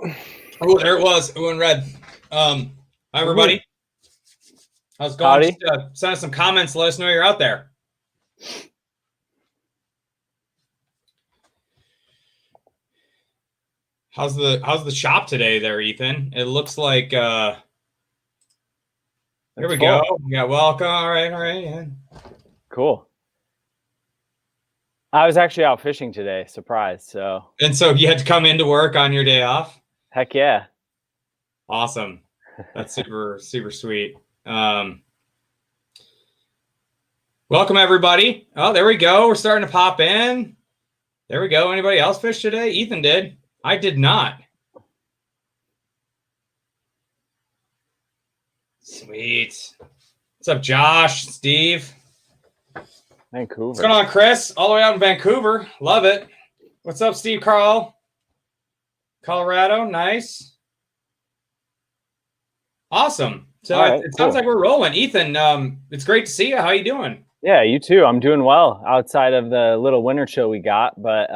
Oh, there it was. It went red. Hi, everybody. How's it going? Howdy. Just send us some comments. Let us know you're out there. How's the shop today there, Ethan? It looks like here we go. We got welcome. All right. Yeah. Cool. I was actually out fishing today, surprise. So you had to come into work on your day off? Heck yeah. Awesome. That's super sweet. Welcome everybody. Oh, there we go. We're starting to pop in. There we go. Anybody else fish today? Ethan did. I did not. Sweet. What's up, Josh, Steve? Vancouver. What's going on, Chris? All the way out in Vancouver. Love it. What's up, Steve Carl? Colorado. Nice. Awesome. So it sounds like we're rolling. Ethan, it's great to see you. How you doing? Yeah, you too. I'm doing well outside of the little winter chill we got, but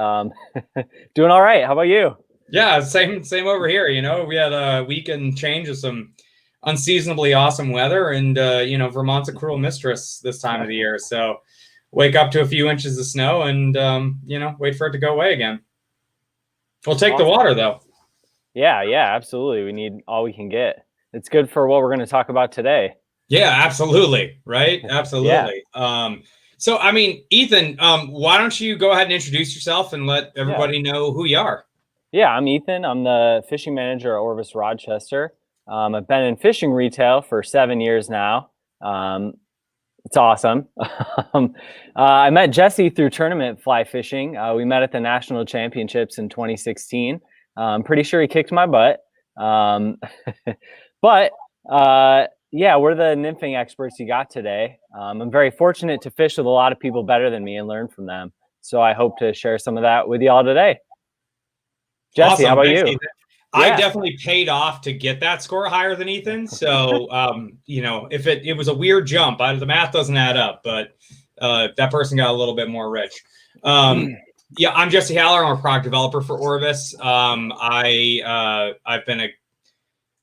doing all right. How about you? Yeah, same over here. You know, we had a week and change of some unseasonably awesome weather, and Vermont's a cruel mistress this time of the year. So wake up to a few inches of snow and wait for it to go away again. We'll take the water though. Yeah, absolutely. We need all we can get. It's good for what we're going to talk about today. Yeah, absolutely. Right. Absolutely. Yeah. So, I mean, Ethan, why don't you go ahead and introduce yourself and let everybody know who you are? Yeah, I'm Ethan. I'm the fishing manager at Orvis Rochester. I've been in fishing retail for 7 years now. It's awesome. I met Jesse through tournament fly fishing. We met at the national championships in 2016. I'm pretty sure he kicked my butt. But yeah, we're the nymphing experts you got today. I'm very fortunate to fish with a lot of people better than me and learn from them. So I hope to share some of that with you all today. Jesse, awesome. How about Thanks, you? Ethan. I definitely paid off to get that score higher than Ethan. So, if it was a weird jump, the math doesn't add up, but that person got a little bit more rich. Yeah, I'm Jesse Haller. I'm a product developer for Orvis. I've been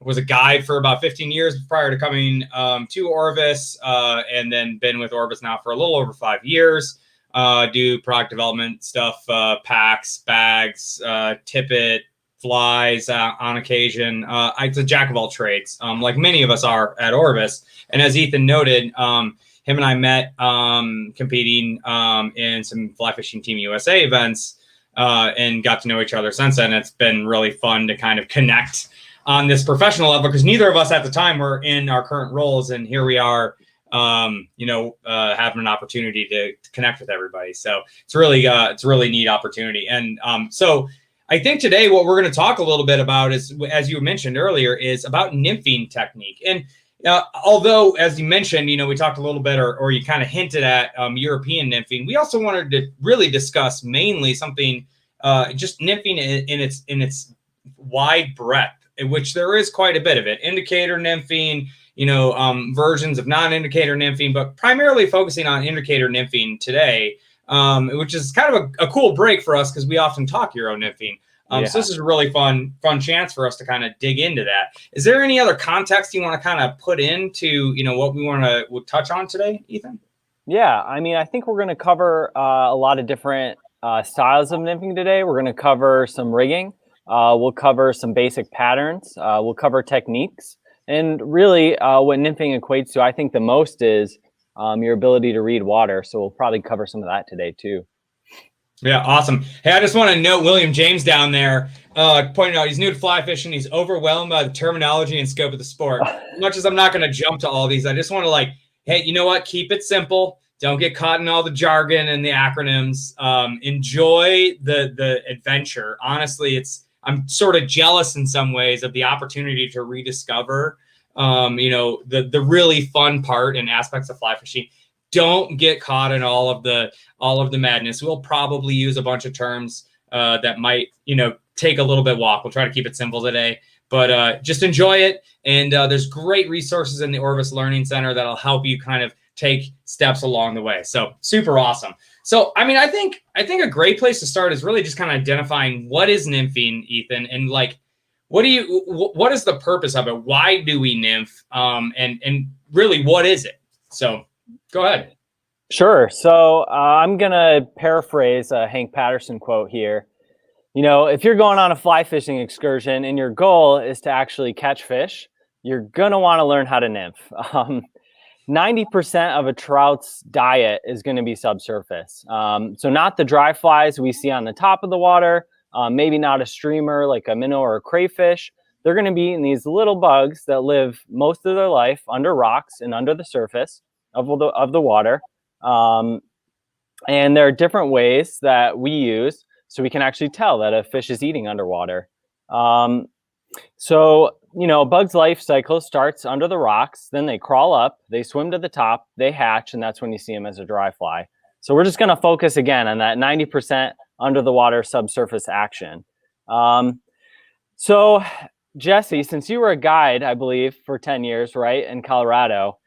was a guide for about 15 years prior to coming to Orvis, and then been with Orvis now for a little over 5 years. Do product development stuff, packs, bags, tippet, flies on occasion. It's a jack of all trades, like many of us are at Orvis. And as Ethan noted, him and I met competing in some Fly Fishing Team USA events and got to know each other since then. It's been really fun to kind of connect on this professional level because neither of us at the time were in our current roles. And here we are, having an opportunity to connect with everybody. So it's a really neat opportunity. And so I think today what we're going to talk a little bit about is, as you mentioned earlier, is about nymphing technique. And although, as you mentioned, we talked a little bit or you kind of hinted at European nymphing, we also wanted to really discuss mainly something just nymphing in its wide breadth, in which there is quite a bit of it. Indicator nymphing, versions of non-indicator nymphing, but primarily focusing on indicator nymphing today, which is kind of a cool break for us because we often talk Euro nymphing. So this is a really fun chance for us to kind of dig into that. Is there any other context you want to kind of put into, what we want to touch on today, Ethan? Yeah, I mean, I think we're going to cover a lot of different styles of nymphing today. We're going to cover some rigging. We'll cover some basic patterns. We'll cover techniques. And really what nymphing equates to, I think the most is your ability to read water. So we'll probably cover some of that today too. Yeah, awesome. Hey, I just want to note William James down there pointing out he's new to fly fishing. He's overwhelmed by the terminology and scope of the sport. As much as I'm not going to jump to all these, I just want to hey, you know what? Keep it simple. Don't get caught in all the jargon and the acronyms. Enjoy the adventure. Honestly, I'm sort of jealous in some ways of the opportunity to rediscover, the really fun part and aspects of fly fishing. Don't get caught in all of the madness. We'll probably use a bunch of terms that might, take a little bit walk. We'll try to keep it simple today, but just enjoy it. And there's great resources in the Orvis Learning Center that'll help you kind of take steps along the way. So super awesome. So, I mean, I think a great place to start is really just kind of identifying what is nymphing, Ethan, and what is the purpose of it? Why do we nymph? And really, what is it? So go ahead. Sure. So I'm going to paraphrase a Hank Patterson quote here. You know, if you're going on a fly fishing excursion and your goal is to actually catch fish, you're going to want to learn how to nymph. 90% of a trout's diet is going to be subsurface. So not the dry flies we see on the top of the water, maybe not a streamer like a minnow or a crayfish. They're going to be eating these little bugs that live most of their life under rocks and under the surface of the water. And there are different ways that we use so we can actually tell that a fish is eating underwater. So, you know, a bug's life cycle starts under the rocks, then they crawl up, they swim to the top, they hatch, and that's when you see them as a dry fly. So we're just going to focus again on that 90% under the water subsurface action. So, Jesse, since you were a guide, I believe, for 10 years, right, in Colorado,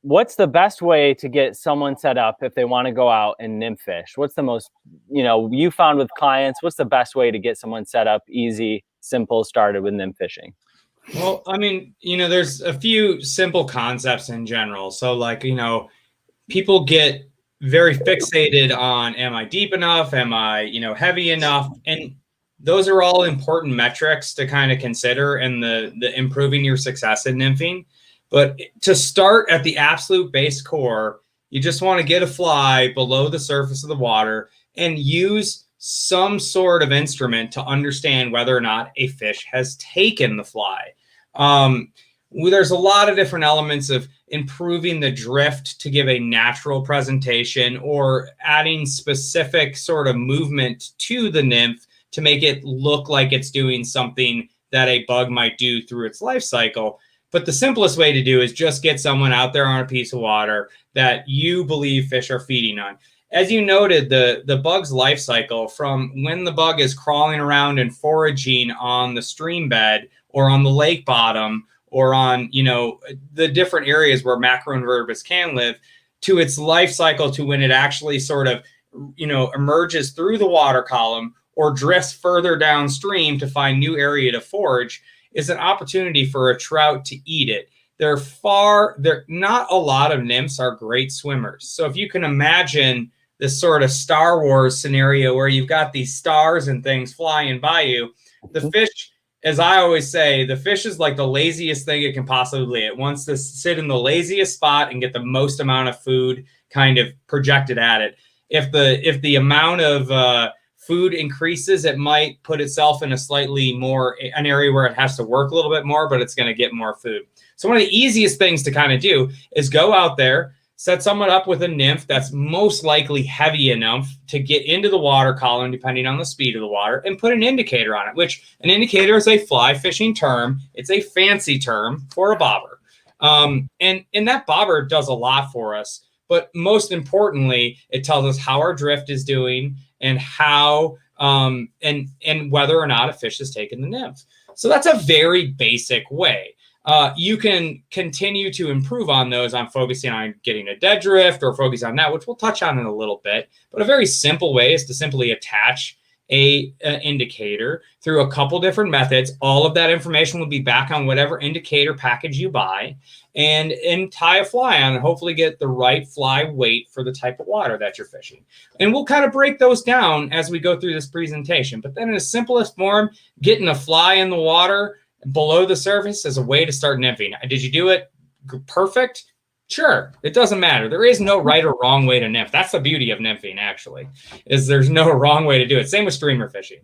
what's the best way to get someone set up if they want to go out and nymph fish? What's the most, you know, you found with clients, what's the best way to get someone set up, easy, simple, started with nymph fishing? Well, I mean, you know, there's a few simple concepts in general. So like, you know, people get very fixated on, am I deep enough? Am I, you know, heavy enough? And those are all important metrics to kind of consider in the improving your success in nymphing. But to start at the absolute base core, you just want to get a fly below the surface of the water and use some sort of instrument to understand whether or not a fish has taken the fly. There's a lot of different elements of improving the drift to give a natural presentation or adding specific sort of movement to the nymph to make it look like it's doing something that a bug might do through its life cycle. But the simplest way to do is just get someone out there on a piece of water that you believe fish are feeding on. As you noted, the bug's life cycle from when the bug is crawling around and foraging on the stream bed or on the lake bottom or on, you know, the different areas where macroinvertebrates can live to its life cycle to when it actually sort of, you know, emerges through the water column or drifts further downstream to find new area to forage is an opportunity for a trout to eat it. Not a lot of nymphs are great swimmers. So if you can imagine this sort of Star Wars scenario where you've got these stars and things flying by you, the fish, as I always say, the fish is like the laziest thing it can possibly eat. It wants to sit in the laziest spot and get the most amount of food kind of projected at it. If the amount of food increases, it might put itself in an area where it has to work a little bit more, but it's going to get more food. So one of the easiest things to kind of do is go out there, set someone up with a nymph that's most likely heavy enough to get into the water column, depending on the speed of the water, and put an indicator on it, which an indicator is a fly fishing term. It's a fancy term for a bobber. And that bobber does a lot for us. But most importantly, it tells us how our drift is doing and how and whether or not a fish has taken the nymph. So that's a very basic way. You can continue to improve on those on focusing on getting a dead drift or focus on that, which we'll touch on in a little bit. But a very simple way is to simply attach an indicator through a couple different methods. All of that information will be back on whatever indicator package you buy and tie a fly on and hopefully get the right fly weight for the type of water that you're fishing. And we'll kind of break those down as we go through this presentation. But then in the simplest form, getting a fly in the water below the surface is a way to start nymphing. Did you do it perfect? Sure, it doesn't matter. There is no right or wrong way to nymph. That's the beauty of nymphing, actually, is there's no wrong way to do it. Same with streamer fishing.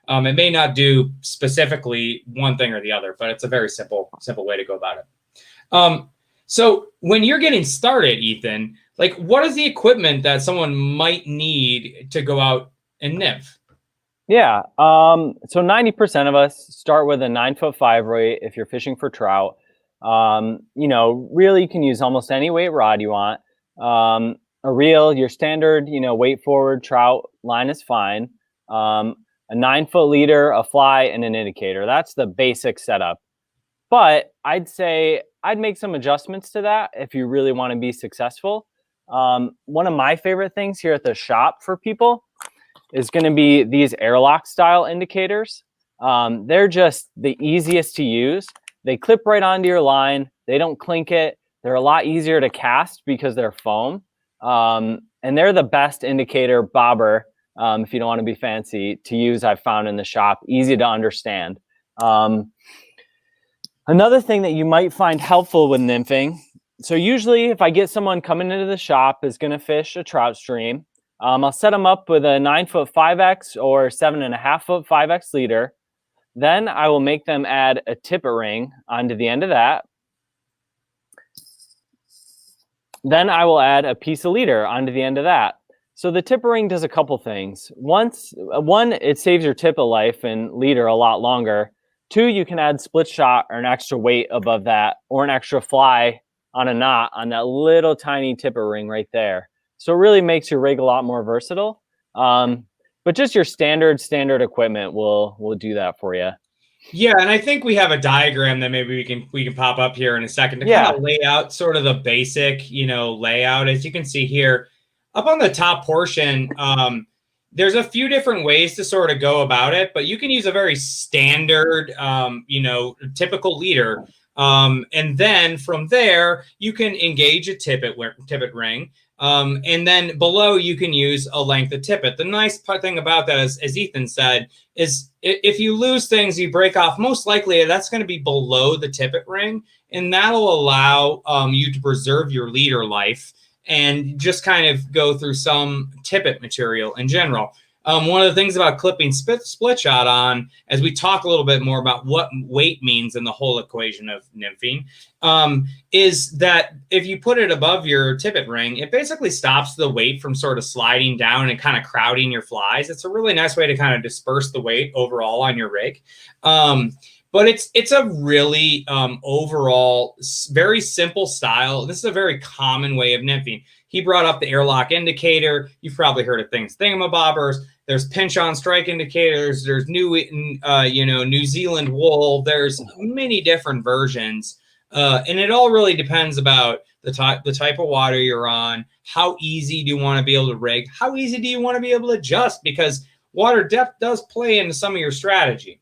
It may not do specifically one thing or the other, but it's a very simple way to go about it. So when you're getting started, Ethan, like what is the equipment that someone might need to go out and nymph? Yeah. So 90% of us start with a 9'5" rate if you're fishing for trout. You know, really you can use almost any weight rod you want. A reel, your standard, you know, weight forward trout line is fine. A 9-foot leader, a fly, and an indicator. That's the basic setup. But I'd say I'd make some adjustments to that if you really want to be successful. One of my favorite things here at the shop for people is going to be these airlock style indicators. They're just the easiest to use. They clip right onto your line. They don't clink it. They're a lot easier to cast because they're foam. And they're the best indicator bobber, if you don't want to be fancy, to use, I've found in the shop. Easy to understand. Another thing that you might find helpful with nymphing, so usually if I get someone coming into the shop is going to fish a trout stream, I'll set them up with a 9-foot 5X or 7.5-foot 5X leader. Then I will make them add a tippet ring onto the end of that. Then I will add a piece of leader onto the end of that. So the tippet ring does a couple things. One, it saves your tippet life and leader a lot longer. 2, you can add split shot or an extra weight above that, or an extra fly on a knot on that little tiny tippet ring right there. So it really makes your rig a lot more versatile. But just your standard equipment will do that for you. Yeah, and I think we have a diagram that maybe we can pop up here in a second to kind of lay out sort of the basic, layout. As you can see here, up on the top portion, there's a few different ways to sort of go about it, but you can use a very standard, typical leader. And then from there, you can engage a tippet ring. And then below, you can use a length of tippet. The nice thing about that, as Ethan said, is if you lose things, you break off, most likely that's going to be below the tippet ring. And that'll allow you to preserve your leader life and just kind of go through some tippet material in general. One of the things about clipping split shot on, as we talk a little bit more about what weight means in the whole equation of nymphing, is that if you put it above your tippet ring, it basically stops the weight from sort of sliding down and kind of crowding your flies. It's a really nice way to kind of disperse the weight overall on your rig. But it's a really overall very simple style. This is a very common way of nymphing. He brought up the airlock indicator. You've probably heard of things thingamabobbers. There's pinch on strike indicators. There's New Zealand wool. There's many different versions, and it all really depends about the type of water you're on. How easy do you want to be able to rig? How easy do you want to be able to adjust? Because water depth does play into some of your strategy.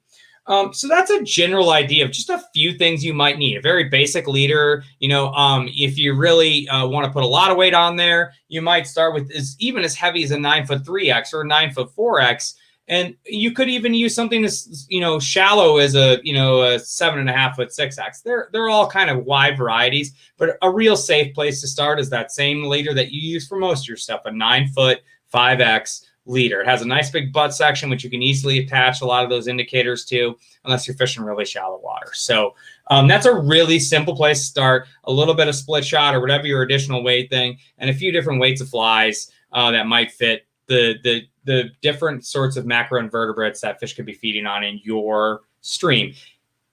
So that's a general idea of just a few things you might need. A very basic leader, if you really want to put a lot of weight on there, you might start with even as heavy as a 9-foot 3X or a 9-foot 4X. And you could even use something as, shallow as a 7.5-foot 6X. They're all kind of wide varieties, but a real safe place to start is that same leader that you use for most of your stuff, a 9-foot 5X leader. It has a nice big butt section, which you can easily attach a lot of those indicators to, unless you're fishing really shallow water. So that's a really simple place to start. A little bit of split shot or whatever your additional weight thing, and a few different weights of flies that might fit the different sorts of macroinvertebrates that fish could be feeding on in your stream.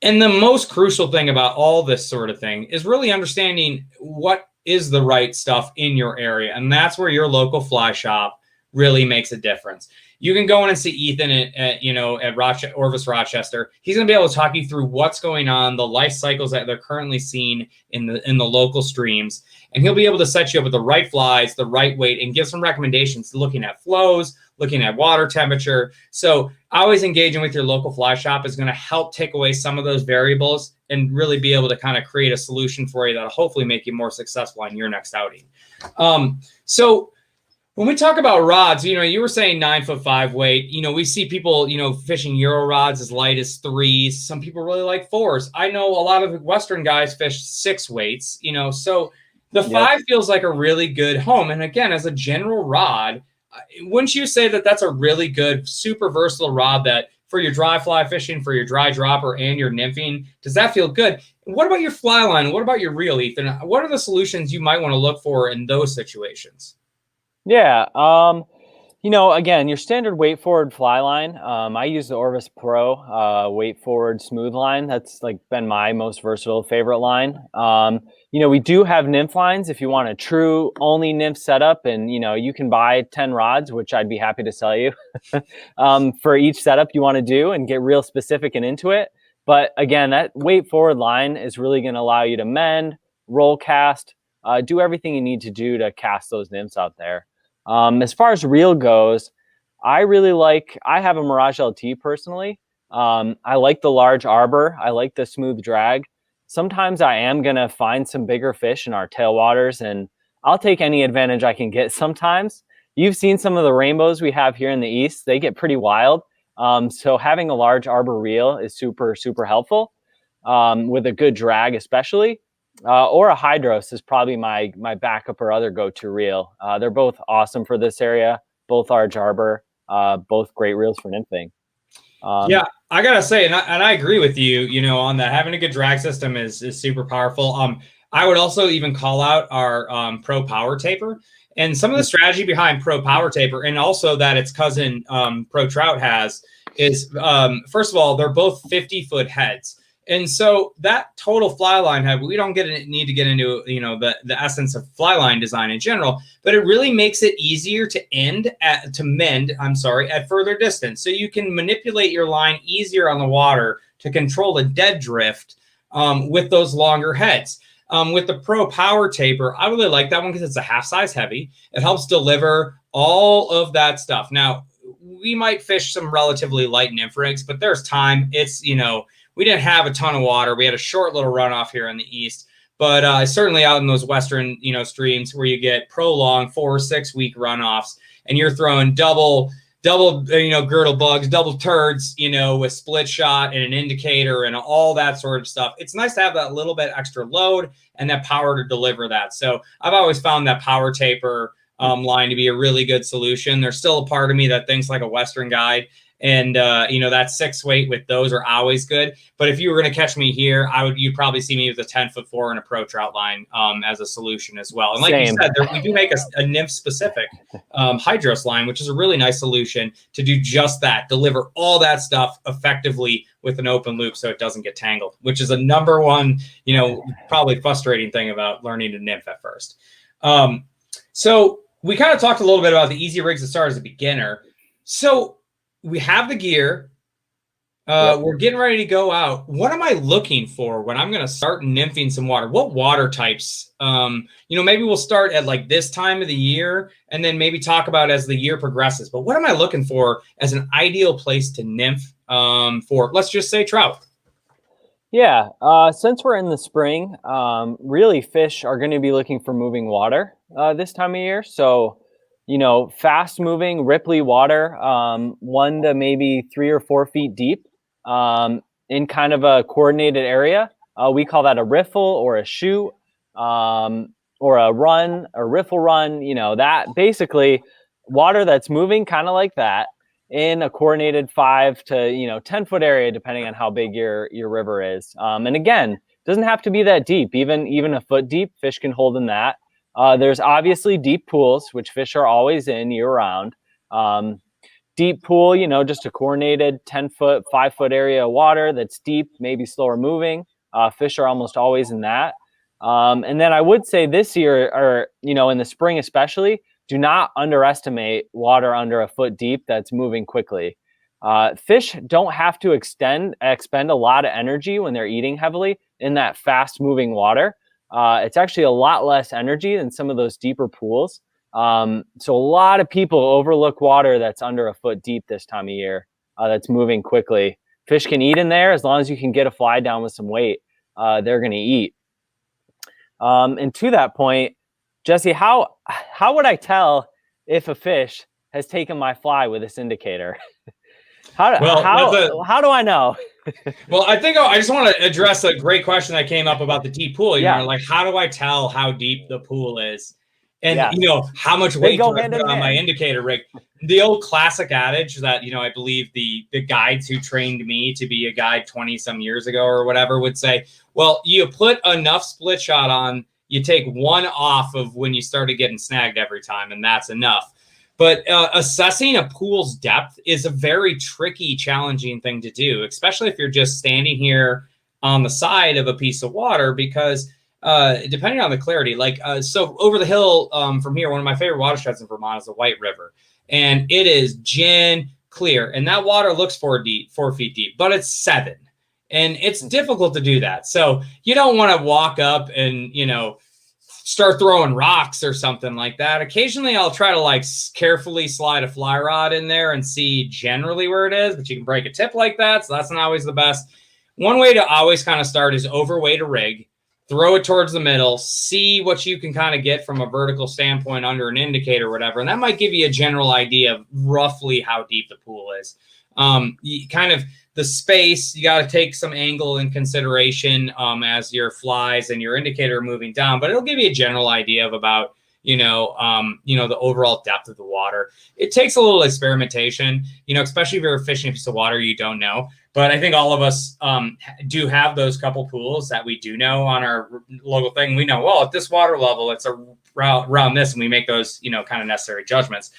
And the most crucial thing about all this sort of thing is really understanding what is the right stuff in your area. And that's where your local fly shop really makes a difference. You can go in and see Ethan at Orvis Rochester. He's going to be able to talk you through what's going on, the life cycles that they're currently seeing in the local streams, and he'll be able to set you up with the right flies, the right weight, and give some recommendations looking at flows, looking at water temperature. So always engaging with your local fly shop is going to help take away some of those variables and really be able to kind of create a solution for you that'll hopefully make you more successful on your next outing. So when we talk about rods, you were saying 9-foot 5 weight. We see people, fishing Euro rods as light as 3s. Some people really like 4s. I know a lot of Western guys fish 6 weights, so the 5 feels like a really good home. And again, as a general rod, wouldn't you say that that's a really good, super versatile rod that for your dry fly fishing, for your dry dropper and your nymphing, does that feel good? What about your fly line? What about your reel, Ethan? What are the solutions you might want to look for in those situations? Yeah. Again, your standard weight forward fly line. I use the Orvis Pro weight forward smooth line. That's been my most versatile favorite line. We do have nymph lines if you want a true only nymph setup, and you can buy 10 rods, which I'd be happy to sell you for each setup you want to do and get real specific and into it. But again, that weight forward line is really going to allow you to mend, roll cast, do everything you need to do to cast those nymphs out there. As far as reel goes, I have a Mirage LT personally. I like the large arbor. I like the smooth drag. Sometimes I am going to find some bigger fish in our tailwaters, and I'll take any advantage I can get sometimes. You've seen some of the rainbows we have here in the East. They get pretty wild. So having a large arbor reel is super, super helpful with a good drag especially. Or a hydros is probably my backup or other go-to reel. They're both awesome for this area, both large arbor, both great reels for nymphing. Yeah, I gotta say, and I agree with you, you know, on that. Having a good drag system is super powerful. I would also even call out our Pro Power Taper and some of the strategy behind Pro Power Taper, and also that its cousin Pro Trout has is first of all, they're both 50-foot heads. And so that total fly line head, we don't need to get into, you know, the essence of fly line design in general, but it really makes it easier to mend at further distance. So you can manipulate your line easier on the water to control the dead drift with those longer heads. With the Pro Power Taper, I really like that one because it's a half size heavy. It helps deliver all of that stuff. Now, we might fish some relatively light nymph rigs, but there's time. It's, you know, we didn't have a ton of water. We had a short little runoff here in the East, but certainly out in those Western, you know, streams where you get prolonged 4 or 6 week runoffs and you're throwing double, you know, girdle bugs, double turds, you know, with split shot and an indicator and all that sort of stuff. It's nice to have that little bit extra load and that power to deliver that. So I've always found that Power Taper line to be a really good solution. There's still a part of me that thinks like a Western guide. And, you know, that 6 weight with those are always good. But if you were going to catch me here, you'd probably see me with a 10'4" and a Pro Trout line as a solution as well. And like you said, we do make a nymph specific hydros line, which is a really nice solution to do just that, deliver all that stuff effectively with an open loop so it doesn't get tangled, which is a number one, you know, probably frustrating thing about learning to nymph at first. So we kind of talked a little bit about the easy rigs to start as a beginner. So we have the gear. We're getting ready to go out. What am I looking for when I'm going to start nymphing some water? What water types? You know, maybe we'll start at like this time of the year and then maybe talk about as the year progresses. But what am I looking for as an ideal place to nymph for, let's just say, trout? Yeah, since we're in the spring, really fish are going to be looking for moving water this time of year. So, you know, fast moving, ripply water, 1 to maybe 3 or 4 feet deep in kind of a coordinated area. We call that a riffle or a shoot or a run, a riffle run, you know, that basically water that's moving kind of like that in a coordinated 5 to, you know, 10-foot area, depending on how big your river is. And again, it doesn't have to be that deep. Even a foot deep, fish can hold in that. There's obviously deep pools, which fish are always in year round. Deep pool, you know, just a coordinated 10-foot, 5-foot area of water that's deep, maybe slower moving. Fish are almost always in that. And then I would say this year, or, you know, in the spring especially, do not underestimate water under a foot deep that's moving quickly. Fish don't have to expend a lot of energy when they're eating heavily in that fast moving water. It's actually a lot less energy than some of those deeper pools. So a lot of people overlook water that's under a foot deep this time of year, that's moving quickly. Fish can eat in there as long as you can get a fly down with some weight. They're going to eat. And to that point, Jesse, how would I tell if a fish has taken my fly with this indicator? How do I know? Well, I think I just want to address a great question that came up about the deep pool. You know, like, how do I tell how deep the pool is? And, you know, how much weight do I put on my indicator rig? The old classic adage that, you know, I believe the guides who trained me to be a guide 20 some years ago or whatever would say, well, you put enough split shot on, you take 1 off of when you started getting snagged every time, and that's enough. But assessing a pool's depth is a very tricky, challenging thing to do, especially if you're just standing here on the side of a piece of water, because depending on the clarity, like, so over the hill from here, one of my favorite watersheds in Vermont is the White River, and it is gin clear. And that water looks 4 feet deep, but it's 7. And it's difficult to do that. So you don't want to walk up and, you know, start throwing rocks or something like that. Occasionally I'll try to like carefully slide a fly rod in there and see generally where it is, but you can break a tip like that. So that's not always the best. One way to always kind of start is overweight a rig, throw it towards the middle, see what you can kind of get from a vertical standpoint under an indicator or whatever. And that might give you a general idea of roughly how deep the pool is. Kind of the space, you got to take some angle in consideration as your flies and your indicator are moving down, but it'll give you a general idea of about, the overall depth of the water. It takes a little experimentation, especially if you're fishing a piece of water you don't know. But I think all of us do have those couple pools that we do know on our local thing. We know, well, at this water level, it's around this, and we make those, kind of necessary judgments.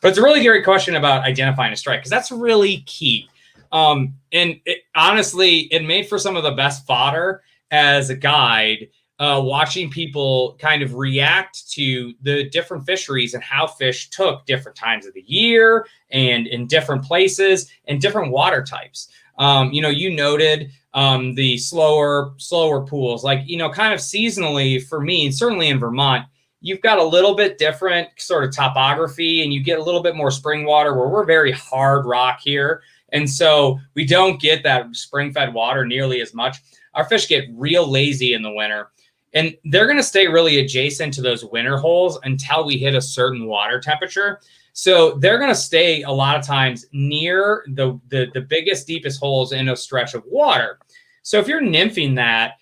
But it's a really great question about identifying a strike, because that's really key. And honestly, it made for some of the best fodder as a guide, watching people kind of react to the different fisheries and how fish took different times of the year and in different places and different water types. You noted the slower pools, like, kind of seasonally for me, and certainly in Vermont, you've got a little bit different sort of topography, and you get a little bit more spring water where we're very hard rock here. And so we don't get that spring-fed water nearly as much. Our fish get real lazy in the winter, and they're going to stay really adjacent to those winter holes until we hit a certain water temperature. So they're going to stay a lot of times near the biggest, deepest holes in a stretch of water. So if you're nymphing that,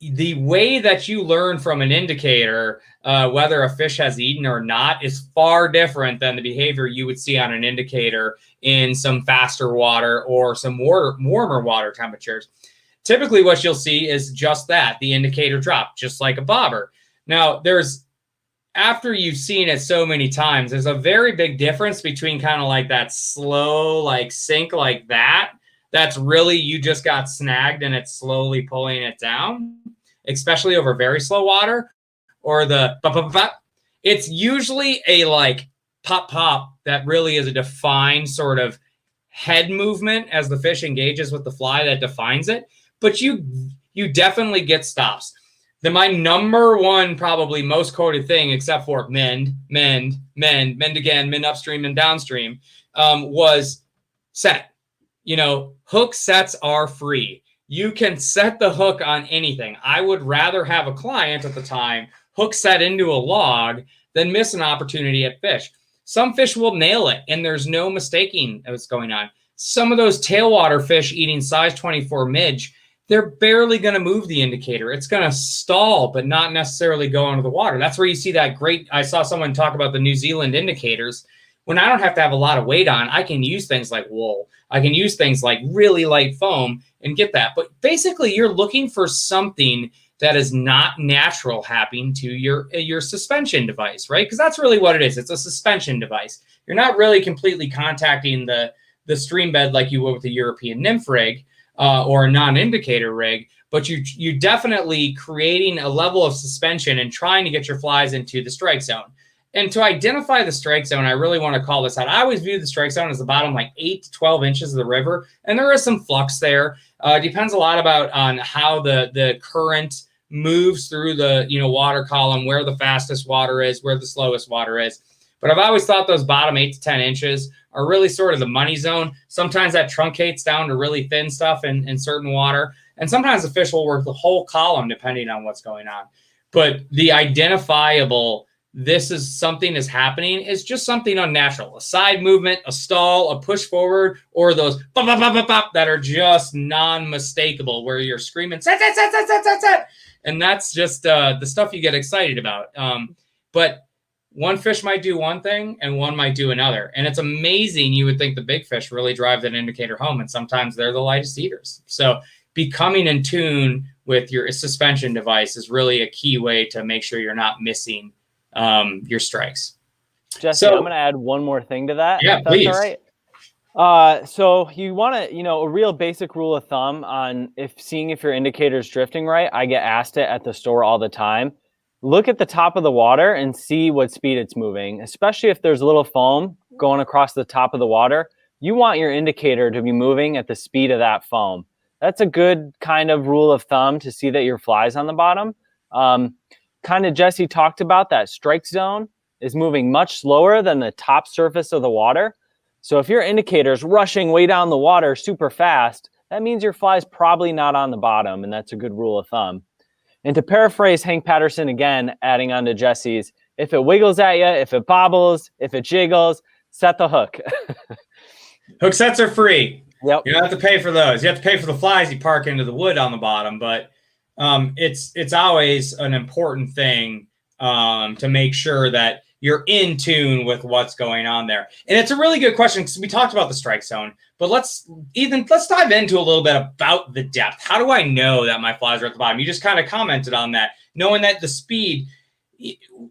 the way that you learn from an indicator whether a fish has eaten or not is far different than the behavior you would see on an indicator in some faster water or some warmer water temperatures. Typically what you'll see is just that, the indicator drop, just like a bobber. Now, after you've seen it so many times, there's a very big difference between kind of like that slow, like sink like that. That's really, you just got snagged and it's slowly pulling it down, especially over very slow water, or the pop, pop, pop. It's usually a like pop, pop that really is a defined sort of head movement as the fish engages with the fly that defines it. But you definitely get stops. My number one, probably most quoted thing, except for mend again, mend upstream and downstream, was set. Hook sets are free. You can set the hook on anything. I would rather have a client at the time hook set into a log than miss an opportunity at fish. Some fish will nail it, and there's no mistaking what's going on. Some of those tailwater fish eating size 24 midge, they're barely going to move the indicator. It's going to stall, but not necessarily go into the water. That's where you see that great, I saw someone talk about the New Zealand indicators. When I don't have to have a lot of weight on, I can use things like wool. I can use things like really light foam and get that. But basically, you're looking for something that is not natural happening to your suspension device, right? Because that's really what it is. It's a suspension device. You're not really completely contacting the stream bed like you would with a European nymph rig or a non-indicator rig, but you definitely creating a level of suspension and trying to get your flies into the strike zone. And to identify the strike zone, I really want to call this out. I always view the strike zone as the bottom like 8 to 12 inches of the river, and there is some flux there. It depends a lot on how the current moves through the water column, where the fastest water is, where the slowest water is. But I've always thought those bottom 8 to 10 inches are really sort of the money zone. Sometimes that truncates down to really thin stuff in certain water, and sometimes the fish will work the whole column depending on what's going on. But the identifiable, this is something is happening, is just something unnatural. A side movement, a stall, a push forward, or those bop, bop, bop, bop, bop, that are just non-mistakable, where you're screaming, set, set, set, set, set, set, set. And that's just the stuff you get excited about. But one fish might do one thing and one might do another. And it's amazing. You would think the big fish really drive that indicator home, and sometimes they're the lightest eaters. So becoming in tune with your suspension device is really a key way to make sure you're not missing your strikes. Jesse, I'm going to add one more thing to that. Yeah, please. All right. So you want to, a real basic rule of thumb on seeing if your indicator is drifting right. I get asked it at the store all the time. Look at the top of the water and see what speed it's moving, especially if there's a little foam going across the top of the water. You want your indicator to be moving at the speed of that foam. That's a good kind of rule of thumb to see that your fly's on the bottom. kind of Jesse talked about, that strike zone is moving much slower than the top surface of the water. So if your indicator is rushing way down the water super fast, that means your fly's probably not on the bottom, and that's a good rule of thumb. And to paraphrase Hank Patterson again, adding on to Jesse's, if it wiggles at you, if it bobbles, if it jiggles, set the hook. Hook sets are free. Yep. You don't have to pay for those. You have to pay for the flies you park into the wood on the bottom, but it's always an important thing to make sure that you're in tune with what's going on there. And it's a really good question because we talked about the strike zone, but let's dive into a little bit about the depth. How do I know that my flies are at the bottom? You just kind of commented on that, knowing that the speed,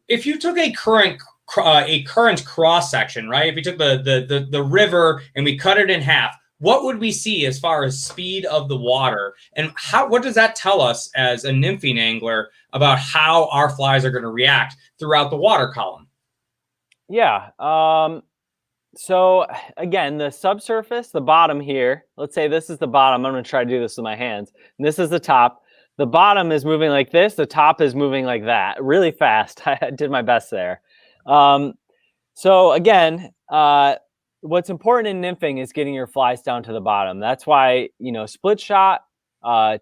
if you took a current cross section, right? If we took the river and we cut it in half, what would we see as far as speed of the water? And what does that tell us as a nymphing angler about how our flies are going to react throughout the water column? Yeah. So again, the subsurface, the bottom here, let's say this is the bottom. I'm going to try to do this with my hands. And this is the top. The bottom is moving like this. The top is moving like that, really fast. I did my best there. So again, what's important in nymphing is getting your flies down to the bottom. That's why, split shot,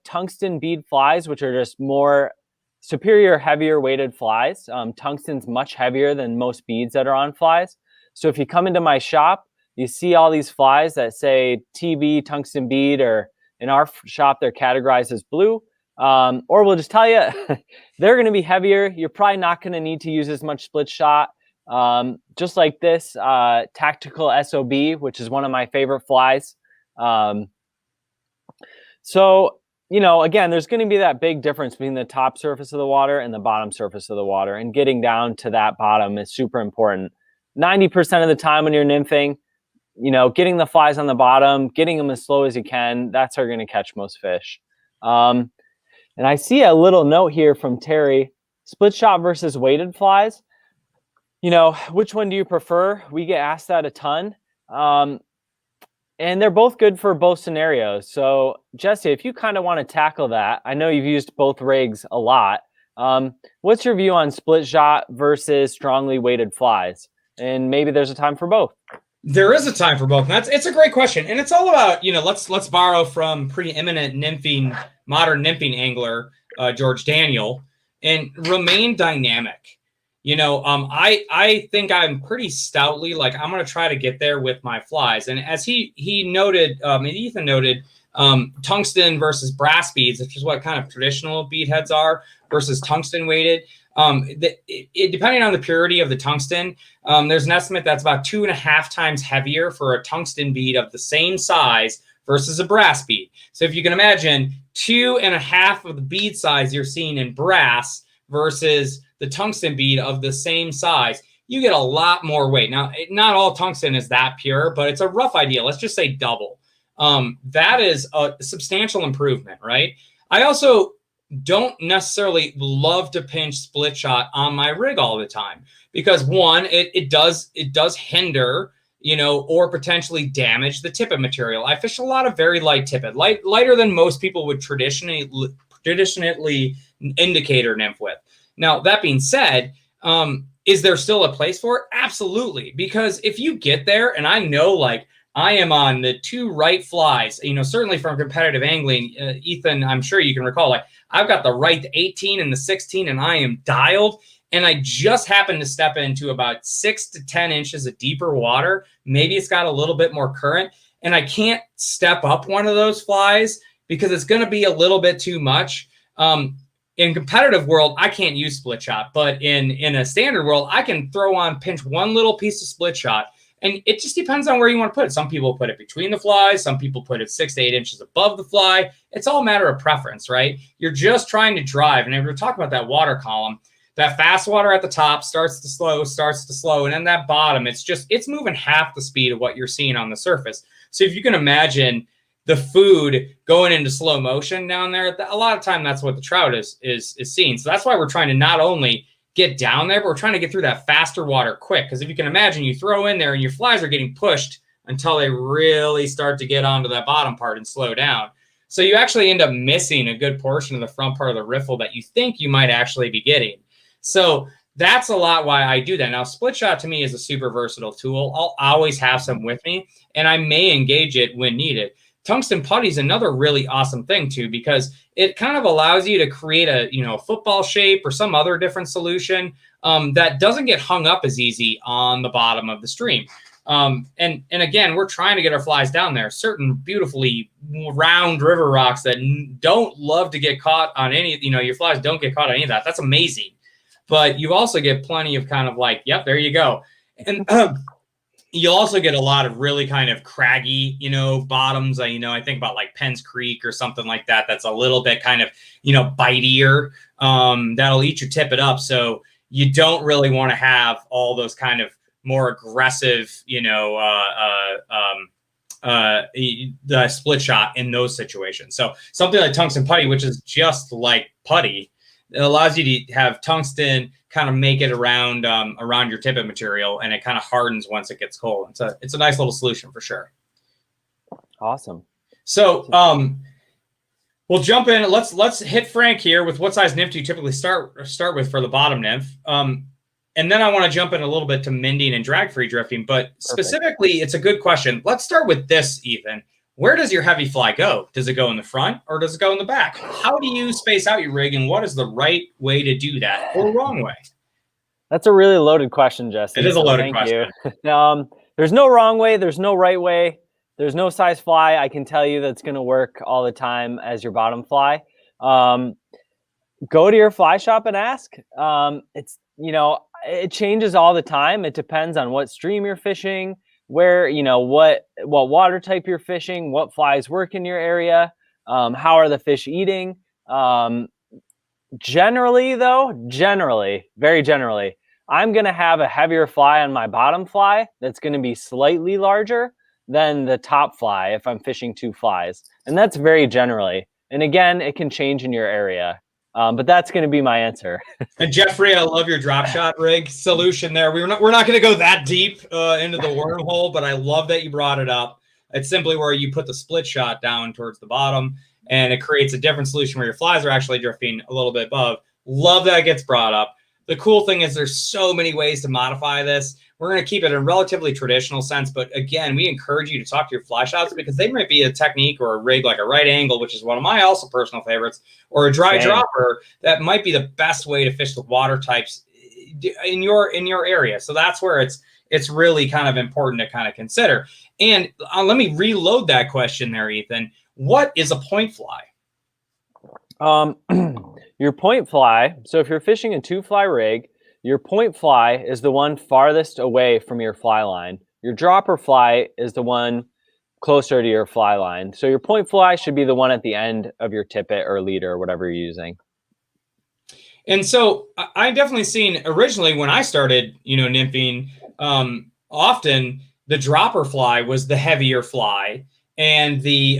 tungsten bead flies, which are just more superior, heavier weighted flies. Tungsten's much heavier than most beads that are on flies. So if you come into my shop, you see all these flies that say TB, tungsten bead, or in our shop, they're categorized as blue. Or we'll just tell you, they're going to be heavier. You're probably not going to need to use as much split shot. Just like this tactical SOB, which is one of my favorite flies. So, again, there's going to be that big difference between the top surface of the water and the bottom surface of the water, and getting down to that bottom is super important. 90% of the time when you're nymphing, getting the flies on the bottom, getting them as slow as you can, that's how you're going to catch most fish. And I see a little note here from Terry, split shot versus weighted flies. Which one do you prefer? We get asked that a ton. And they're both good for both scenarios. So Jesse, if you kind of want to tackle that, I know you've used both rigs a lot. What's your view on split shot versus strongly weighted flies? And maybe there's a time for both. There is a time for both. And it's a great question. And it's all about, let's borrow from preeminent modern nymphing angler, George Daniel, and remain dynamic. I think I'm pretty stoutly, I'm going to try to get there with my flies. And as he noted, and Ethan noted, tungsten versus brass beads, which is what kind of traditional bead heads are, versus tungsten weighted. Depending on the purity of the tungsten, there's an estimate that's about 2.5 times heavier for a tungsten bead of the same size versus a brass bead. So if you can imagine 2.5 of the bead size you're seeing in brass versus the tungsten bead of the same size, you get a lot more weight. Now, not all tungsten is that pure, but it's a rough idea. Let's just say double. That is a substantial improvement, right? I also don't necessarily love to pinch split shot on my rig all the time because one, it does hinder, or potentially damage the tippet material. I fish a lot of very light tippet, lighter than most people would traditionally indicator nymph with. Now, that being said, is there still a place for it? Absolutely. Because if you get there, and I know I am on the 2 right flies, certainly from competitive angling, Ethan, I'm sure you can recall, I've got the right 18 and the 16 and I am dialed. And I just happened to step into about 6 to 10 inches of deeper water. Maybe it's got a little bit more current and I can't step up one of those flies because it's going to be a little bit too much. In competitive world, I can't use split shot, but in a standard world, I can pinch one little piece of split shot. And it just depends on where you want to put it. Some people put it between the flies. Some people put it 6 to 8 inches above the fly. It's all a matter of preference, right? You're just trying to drive. And if we're talking about that water column, that fast water at the top starts to slow. And then that bottom, it's moving half the speed of what you're seeing on the surface. So if you can imagine the food going into slow motion down there, a lot of time that's what the trout is seeing. So that's why we're trying to not only get down there, but we're trying to get through that faster water quick. Because if you can imagine, you throw in there and your flies are getting pushed until they really start to get onto that bottom part and slow down. So you actually end up missing a good portion of the front part of the riffle that you think you might actually be getting. So that's a lot why I do that. Now, split shot to me is a super versatile tool. I'll always have some with me, and I may engage it when needed. Tungsten putty is another really awesome thing too, because it kind of allows you to create a, football shape or some other different solution that doesn't get hung up as easy on the bottom of the stream. And again, we're trying to get our flies down there. Certain beautifully round river rocks that don't love to get caught on any, your flies don't get caught on any of that. That's amazing. But you also get plenty of kind of like, yep, there you go. And you'll also get a lot of really kind of craggy, bottoms. I think about like Penn's Creek or something like that. That's a little bit kind of, bitier. That'll eat your tippet up. So you don't really want to have all those kind of more aggressive, the split shot in those situations. So something like tungsten putty, which is just like putty, it allows you to have tungsten kind of make it around your tippet material, and it kind of hardens once it gets cold. It's a nice little solution for sure. Awesome. So we'll jump in. Let's hit Frank here with what size nymph do you typically start with for the bottom nymph. And then I want to jump in a little bit to mending and drag-free drifting, but specifically, It's a good question. Let's start with this, Ethan. Where does your heavy fly go? Does it go in the front or does it go in the back? How do you space out your rig, and what is the right way to do that or wrong way? That's a really loaded question, Jesse. It is a loaded question. There's no wrong way. There's no right way. There's no size fly I can tell you that's going to work all the time as your bottom fly. Go to your fly shop and ask. It changes all the time. It depends on what stream you're fishing, where, what water type you're fishing, what flies work in your area, how are the fish eating. Generally, very generally, I'm going to have a heavier fly on my bottom fly that's going to be slightly larger than the top fly if I'm fishing two flies. And that's very generally. And again, it can change in your area. But that's going to be my answer. And Jeffrey, I love your Dropshot Rig solution there. We're not going to go that deep into the wormhole, but I love that you brought it up. It's simply where you put the split shot down towards the bottom, and it creates a different solution where your flies are actually drifting a little bit above. Love that it gets brought up. The cool thing is there's so many ways to modify this. We're going to keep it in a relatively traditional sense, but again, we encourage you to talk to your fly shops because they might be a technique or a rig like a right angle, which is one of my also personal favorites, or a dry dropper that might be the best way to fish the water types in your area. So that's where it's really kind of important to kind of consider. And let me reload that question there, Ethan. What is a point fly? Your point fly. So if you're fishing a two fly rig, your point fly is the one farthest away from your fly line. Your dropper fly is the one closer to your fly line. So your point fly should be the one at the end of your tippet or leader, or whatever you're using. And so I definitely seen originally when I started, nymphing, often the dropper fly was the heavier fly, and the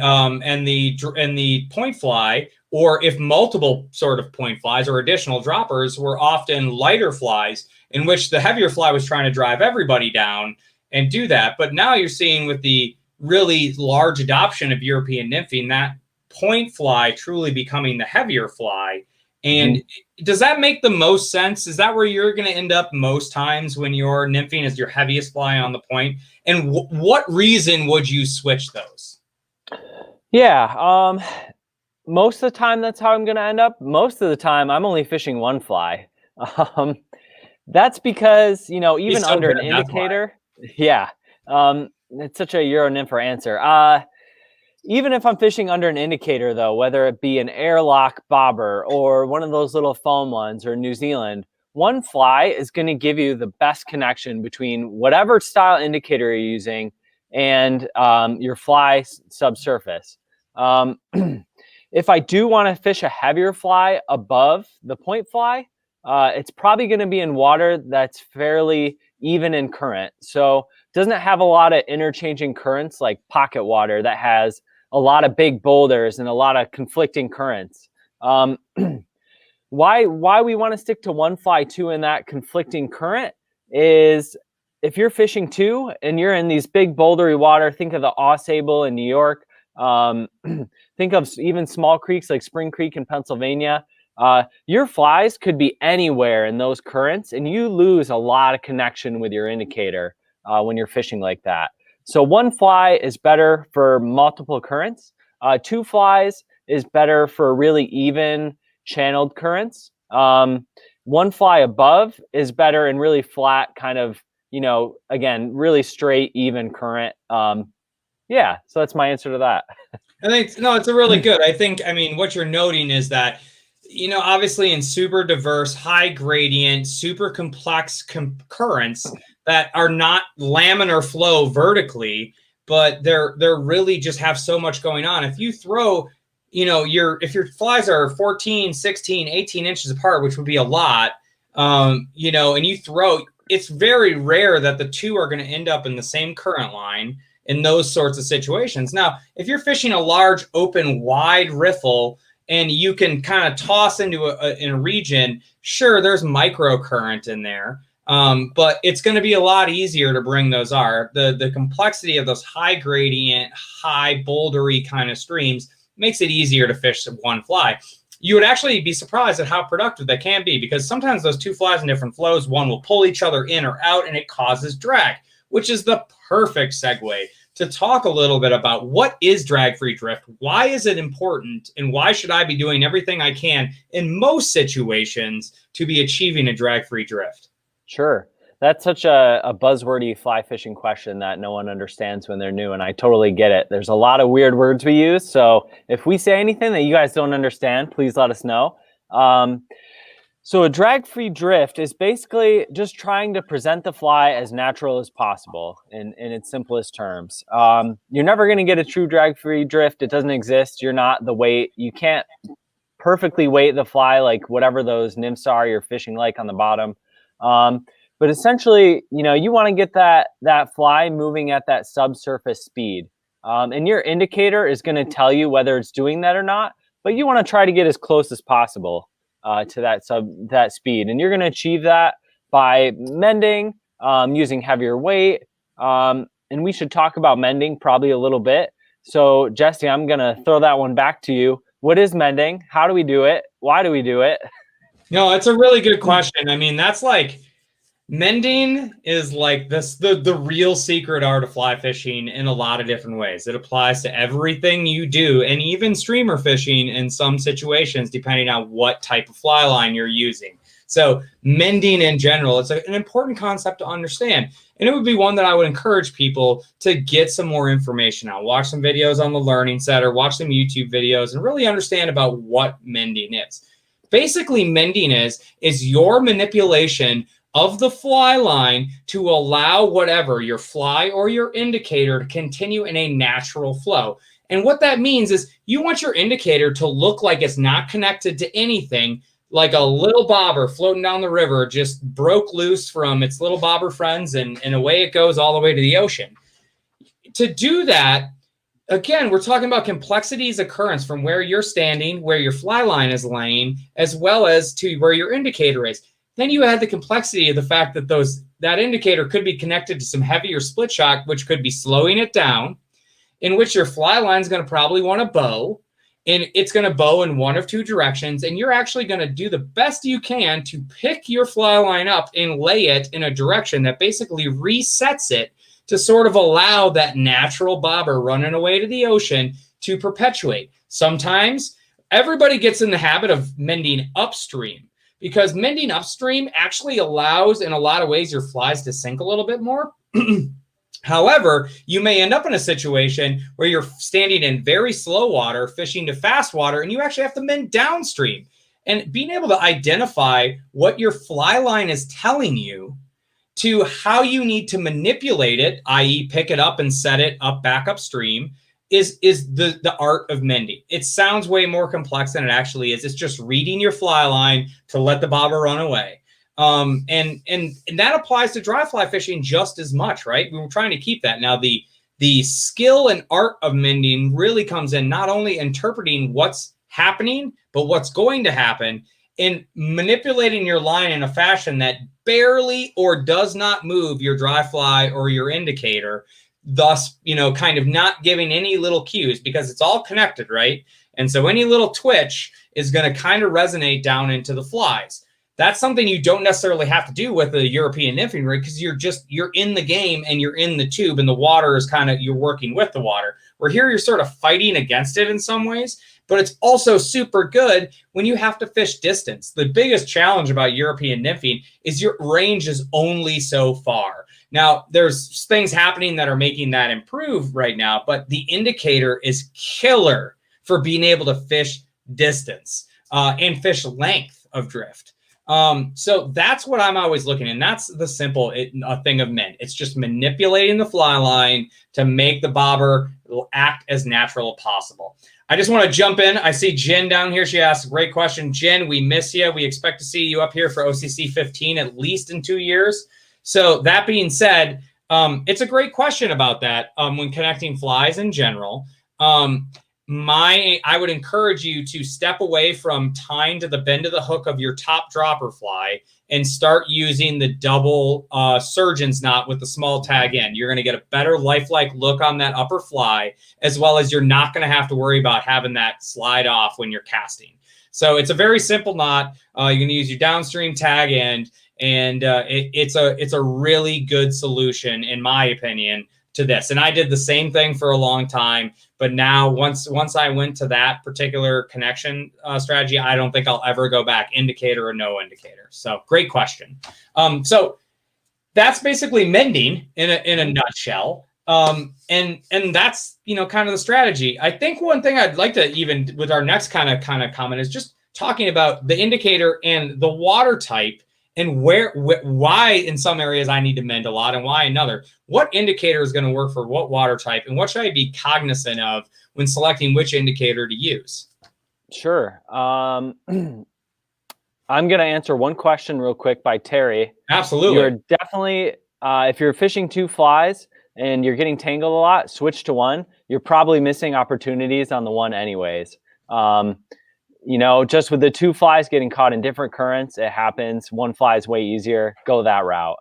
point fly, or if multiple sort of point flies or additional droppers, were often lighter flies in which the heavier fly was trying to drive everybody down and do that. But now you're seeing with the really large adoption of European nymphing, that point fly truly becoming the heavier fly. And does that make the most sense? Is that where you're going to end up most times when you're nymphing as your heaviest fly on the point? And what reason would you switch those? Yeah. Most of the time, that's how I'm going to end up. Most of the time, I'm only fishing one fly. That's because, even so under an indicator, it's such a Euro nympher answer. Even if I'm fishing under an indicator, though, whether it be an airlock bobber or one of those little foam ones or New Zealand, one fly is going to give you the best connection between whatever style indicator you're using and your fly subsurface. If I do want to fish a heavier fly above the point fly, it's probably going to be in water that's fairly even in current. So it doesn't have a lot of interchanging currents like pocket water that has a lot of big boulders and a lot of conflicting currents. Why we want to stick to one fly too in that conflicting current is if you're fishing two and you're in these big bouldery water, think of the Ausable in New York. Think of even small creeks like Spring Creek in Pennsylvania. Your flies could be anywhere in those currents, and you lose a lot of connection with your indicator when you're fishing like that. So one fly is better for multiple currents. Two flies is better for really even channeled currents. One fly above is better in really flat kind of, again, really straight, even current. Yeah, so that's my answer to that. I think, no, it's a really good. I mean, what you're noting is that, obviously in super diverse, high gradient, super complex currents that are not laminar flow vertically, but they're really just have so much going on. If you throw, if your flies are 14, 16, 18 inches apart, which would be a lot, and you throw, it's very rare that the two are going to end up in the same current line in those sorts of situations. Now, if you're fishing a large, open, wide riffle, and you can kind of toss into in a region, sure, there's microcurrent in there, but it's going to be a lot easier to bring those are. The complexity of those high gradient, high bouldery kind of streams makes it easier to fish one fly. You would actually be surprised at how productive they can be, because sometimes those two flies in different flows, one will pull each other in or out, and it causes drag, which is the perfect segue to talk a little bit about what is drag-free drift, why is it important, and why should I be doing everything I can in most situations to be achieving a drag-free drift? Sure. That's such a buzzwordy fly fishing question that no one understands when they're new, and I totally get it. There's a lot of weird words we use, so if we say anything that you guys don't understand, please let us know. So a drag-free drift is basically just trying to present the fly as natural as possible in its simplest terms. You're never going to get a true drag-free drift. It doesn't exist. You're not the weight. You can't perfectly weight the fly like whatever those nymphs are you're fishing like on the bottom. But essentially, you want to get that fly moving at that subsurface speed. And your indicator is going to tell you whether it's doing that or not, but you want to try to get as close as possible to that speed. And you're going to achieve that by mending, using heavier weight. And we should talk about mending probably a little bit. So Jesse, I'm going to throw that one back to you. What is mending? How do we do it? Why do we do it? No, it's a really good question. I mean, that's like, mending is like the real secret art of fly fishing in a lot of different ways. It applies to everything you do, and even streamer fishing in some situations, depending on what type of fly line you're using. So mending in general, it's an important concept to understand. And it would be one that I would encourage people to get some more information on. Watch some videos on the Learning Center, watch some YouTube videos, and really understand about what mending is. Basically, mending is your manipulation of the fly line to allow whatever, your fly or your indicator, to continue in a natural flow. And what that means is you want your indicator to look like it's not connected to anything, like a little bobber floating down the river just broke loose from its little bobber friends, and away it goes all the way to the ocean. To do that, again, we're talking about complexities occurrence from where you're standing, where your fly line is laying, as well as to where your indicator is. Then you add the complexity of the fact that that indicator could be connected to some heavier split shock, which could be slowing it down, in which your fly line is going to probably want to bow, and it's going to bow in one of two directions, and you're actually going to do the best you can to pick your fly line up and lay it in a direction that basically resets it to sort of allow that natural bobber running away to the ocean to perpetuate. Sometimes everybody gets in the habit of mending upstream, because mending upstream actually allows, in a lot of ways, your flies to sink a little bit more. However, you may end up in a situation where you're standing in very slow water, fishing to fast water, and you actually have to mend downstream. And being able to identify what your fly line is telling you to how you need to manipulate it, i.e. pick it up and set it up back upstream, is the art of mending. It sounds way more complex than it actually is. It's just reading your fly line to let the bobber run away. And that applies to dry fly fishing just as much, right? We were trying to keep that. Now, the skill and art of mending really comes in not only interpreting what's happening, but what's going to happen, in manipulating your line in a fashion that barely or does not move your dry fly or your indicator, thus, kind of not giving any little cues, because it's all connected, right? And so any little twitch is going to kind of resonate down into the flies. That's something you don't necessarily have to do with a European nymphing rig, because you're in the game and you're in the tube, and the water is kind of, you're working with the water. Where here you're sort of fighting against it in some ways, but it's also super good when you have to fish distance. The biggest challenge about European nymphing is your range is only so far. Now, there's things happening that are making that improve right now, but the indicator is killer for being able to fish distance and fish length of drift. So that's what I'm always looking at. And that's the simple thing of Mend. It's just manipulating the fly line to make the bobber act as natural as possible. I just want to jump in. I see Jen down here. She asked a great question. Jen, we miss you. We expect to see you up here for OCC 15 at least in 2 years. So that being said, it's a great question about that when connecting flies in general. I would encourage you to step away from tying to the bend of the hook of your top dropper fly and start using the double surgeon's knot with the small tag end. You're going to get a better lifelike look on that upper fly, as well as you're not going to have to worry about having that slide off when you're casting. So it's a very simple knot. You're going to use your downstream tag end, and it's a really good solution, in my opinion, to this. And I did the same thing for a long time, but now once I went to that particular connection strategy, I don't think I'll ever go back, indicator or no indicator. So great question. So that's basically mending in a nutshell. And that's, kind of the strategy. I think one thing I'd like to, even with our next kind of comment, is just talking about the indicator and the water type, and why in some areas I need to mend a lot and why another. What indicator is going to work for what water type, and what should I be cognizant of when selecting which indicator to use? Sure. I'm going to answer one question real quick by Terry. Absolutely. You're definitely, if you're fishing 2 flies and you're getting tangled a lot, switch to 1. You're probably missing opportunities on the 1 anyways. Just with the 2 flies getting caught in different currents, it happens. 1 fly is way easier. Go that route.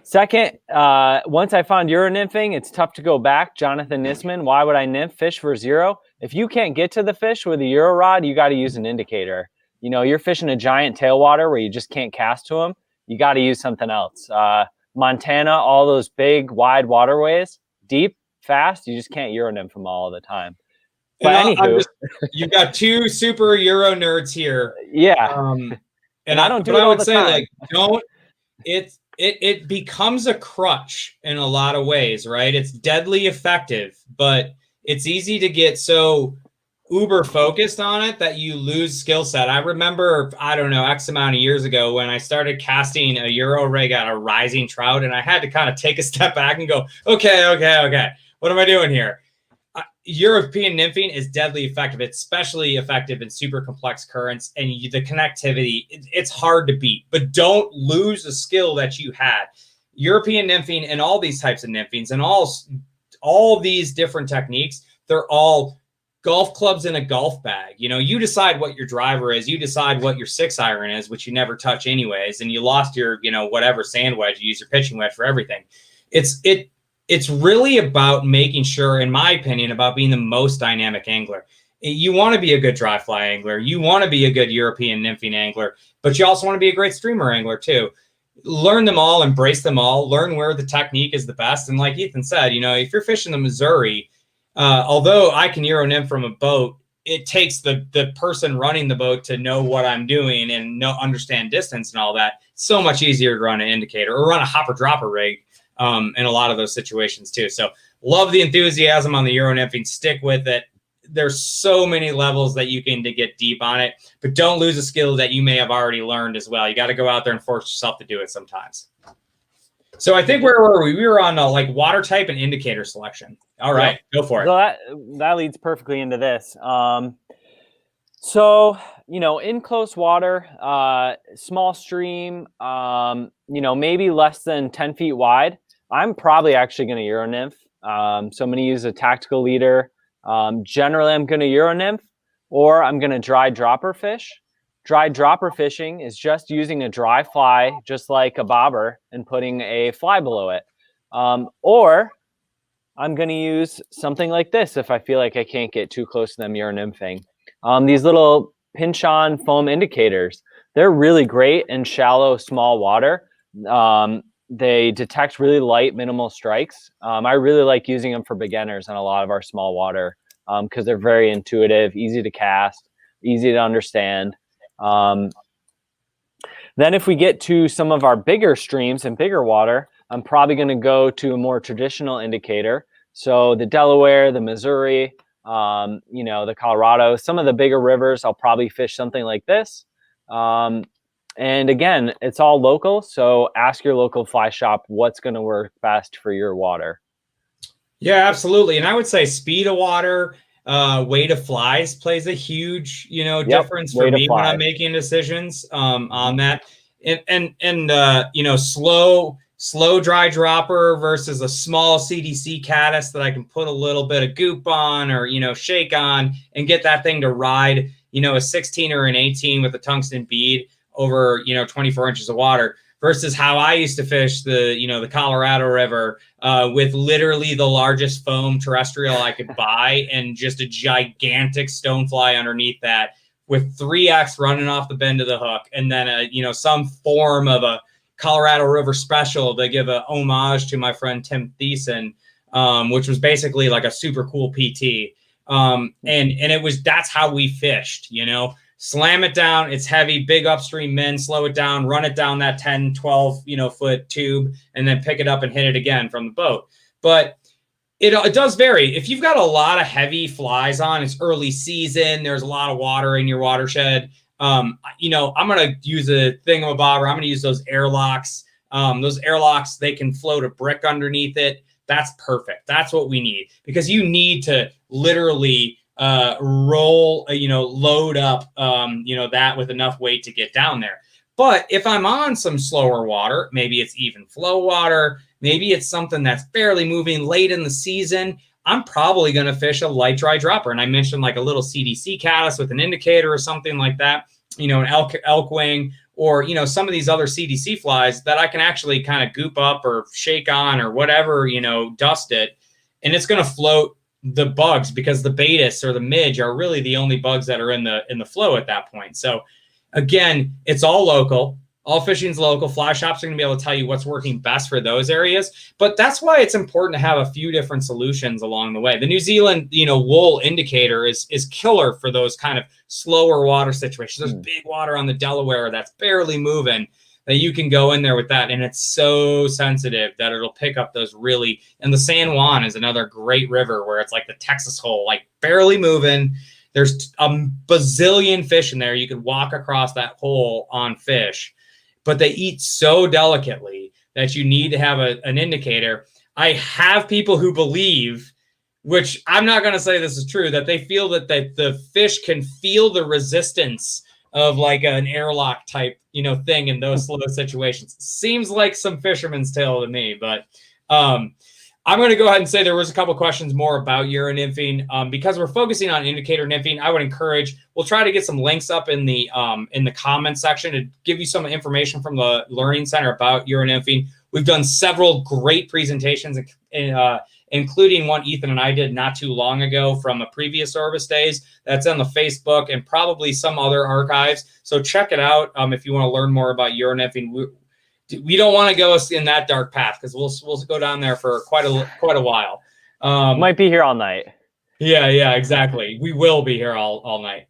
Second, once I found Euro nymphing, it's tough to go back. Jonathan Nisman, why would I nymph fish for 0? If you can't get to the fish with a Euro rod, you got to use an indicator. You're fishing a giant tailwater where you just can't cast to them. You got to use something else. Montana, all those big, wide waterways, deep, fast, you just can't Euro nymph them all the time. But anywho, you've got 2 super Euro nerds here. Yeah. And I don't do it all the time. It becomes a crutch in a lot of ways, right? It's deadly effective, but it's easy to get so uber focused on it that you lose skill set. I remember, I don't know, X amount of years ago when I started casting a Euro rig at a rising trout, and I had to kind of take a step back and go, okay, what am I doing here? European nymphing is deadly effective. It's especially effective in super complex currents, and the connectivity, it's hard to beat. But don't lose a skill that you had. European nymphing and all these types of nymphings and all these different techniques, they're all golf clubs in a golf bag. You decide what your driver is. You decide what your 6-iron is, which you never touch anyways, and you lost your, whatever sand wedge. You use your pitching wedge for everything. It's really about making sure, in my opinion, about being the most dynamic angler. You want to be a good dry fly angler. You want to be a good European nymphing angler, but you also want to be a great streamer angler too. Learn them all, embrace them all, learn where the technique is the best. And like Ethan said, if you're fishing the Missouri, although I can Euro nymph from a boat, it takes the person running the boat to know what I'm doing and understand distance and all that. It's so much easier to run an indicator or run a hopper dropper rig. In a lot of those situations too. So love the enthusiasm on the Euro nymphing. Stick with it. There's so many levels that you can to get deep on it, but don't lose a skill that you may have already learned as well. You got to go out there and force yourself to do it sometimes. So I think where were we? We were on like water type and indicator selection. All right, Go for it. So that leads perfectly into this. So, in close water, small stream, maybe less than 10 feet wide, I'm probably actually going to Euro nymph. So I'm going to use a tactical leader. Generally, I'm going to Euro nymph, or I'm going to dry dropper fish. Dry dropper fishing is just using a dry fly, just like a bobber, and putting a fly below it. Or I'm going to use something like this if I feel like I can't get too close to them Euro nymphing. These little pinch-on foam indicators, they're really great in shallow, small water. They detect really light, minimal strikes. I really like using them for beginners in a lot of our small water because they're very intuitive, easy to cast, easy to understand. Then if we get to some of our bigger streams and bigger water, I'm probably going to go to a more traditional indicator. So the Delaware, the Missouri, the Colorado, some of the bigger rivers, I'll probably fish something like this. And again, it's all local. So ask your local fly shop what's going to work best for your water. Yeah, absolutely. And I would say speed of water, weight of flies plays a huge, difference for me when I'm making decisions on that. And slow dry dropper versus a small CDC caddis that I can put a little bit of goop on or, shake on and get that thing to ride, a 16 or an 18 with a tungsten bead over, 24 inches of water versus how I used to fish the Colorado River with literally the largest foam terrestrial I could buy and just a gigantic stonefly underneath that with 3X running off the bend of the hook. And then, some form of a Colorado River special to give a homage to my friend Tim Thiessen, which was basically like a super cool PT. That's how we fished, slam it down. It's heavy, big upstream men, slow it down, run it down that 10, 12, foot tube, and then pick it up and hit it again from the boat. But it does vary. If you've got a lot of heavy flies on, it's early season, there's a lot of water in your watershed. I'm going to use a thingamabobber. I'm going to use those airlocks. Those airlocks, they can float a brick underneath it. That's perfect. That's what we need because you need to literally roll, load up, that with enough weight to get down there. But if I'm on some slower water, maybe it's even flow water, maybe it's something that's barely moving late in the season, I'm probably going to fish a light dry dropper. And I mentioned like a little CDC caddis with an indicator or something like that, an elk wing, or, some of these other CDC flies that I can actually kind of goop up or shake on or whatever, dust it. And it's going to float the bugs because the Baetis or the midge are really the only bugs that are in the flow at that point. So again, it's all local. All fishing's local. Fly shops are going to be able to tell you what's working best for those areas. But that's why it's important to have a few different solutions along the way. The New Zealand, wool indicator is killer for those kind of slower water situations. There's big water on the Delaware that's barely moving that you can go in there with that. And it's so sensitive that it'll pick up those really, and the San Juan is another great river where it's like the Texas hole, like barely moving. There's a bazillion fish in there. You could walk across that hole on fish, but they eat so delicately that you need to have an indicator. I have people who believe, which I'm not going to say this is true, that they feel that the fish can feel the resistance of like an airlock type, thing in those slow situations. Seems like some fisherman's tale to me, but I'm going to go ahead and say there was a couple questions more about Euro nymphing. Because we're focusing on indicator nymphing, I would encourage, we'll try to get some links up in the comment section to give you some information from the Learning Center about Euro nymphing. We've done several great presentations, including one Ethan and I did not too long ago from a previous Orvis days. That's on the Facebook and probably some other archives. So check it out if you want to learn more about Euro nymphing. We don't want to go in that dark path because we'll go down there for quite a while. Might be here all night. Yeah, exactly. We will be here all night.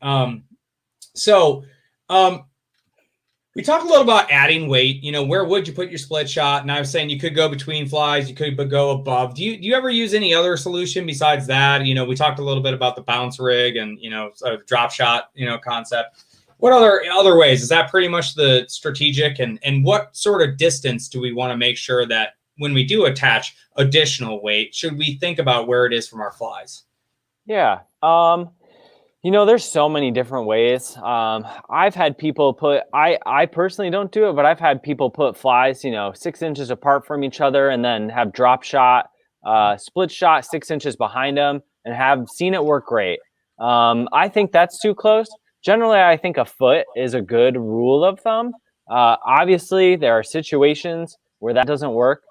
We talked a little about adding weight. Where would you put your split shot? And I was saying you could go between flies, you could go above. Do you ever use any other solution besides that? We talked a little bit about the bounce rig and drop shot concept. What other ways? Is that pretty much the strategic? And what sort of distance do we want to make sure that when we do attach additional weight, should we think about where it is from our flies? Yeah. There's so many different ways. I've had people put, I personally don't do it, but I've had people put flies, 6 inches apart from each other and then have drop shot, split shot 6 inches behind them and have seen it work great. I think that's too close. Generally, I think a foot is a good rule of thumb. Obviously, there are situations where that doesn't work.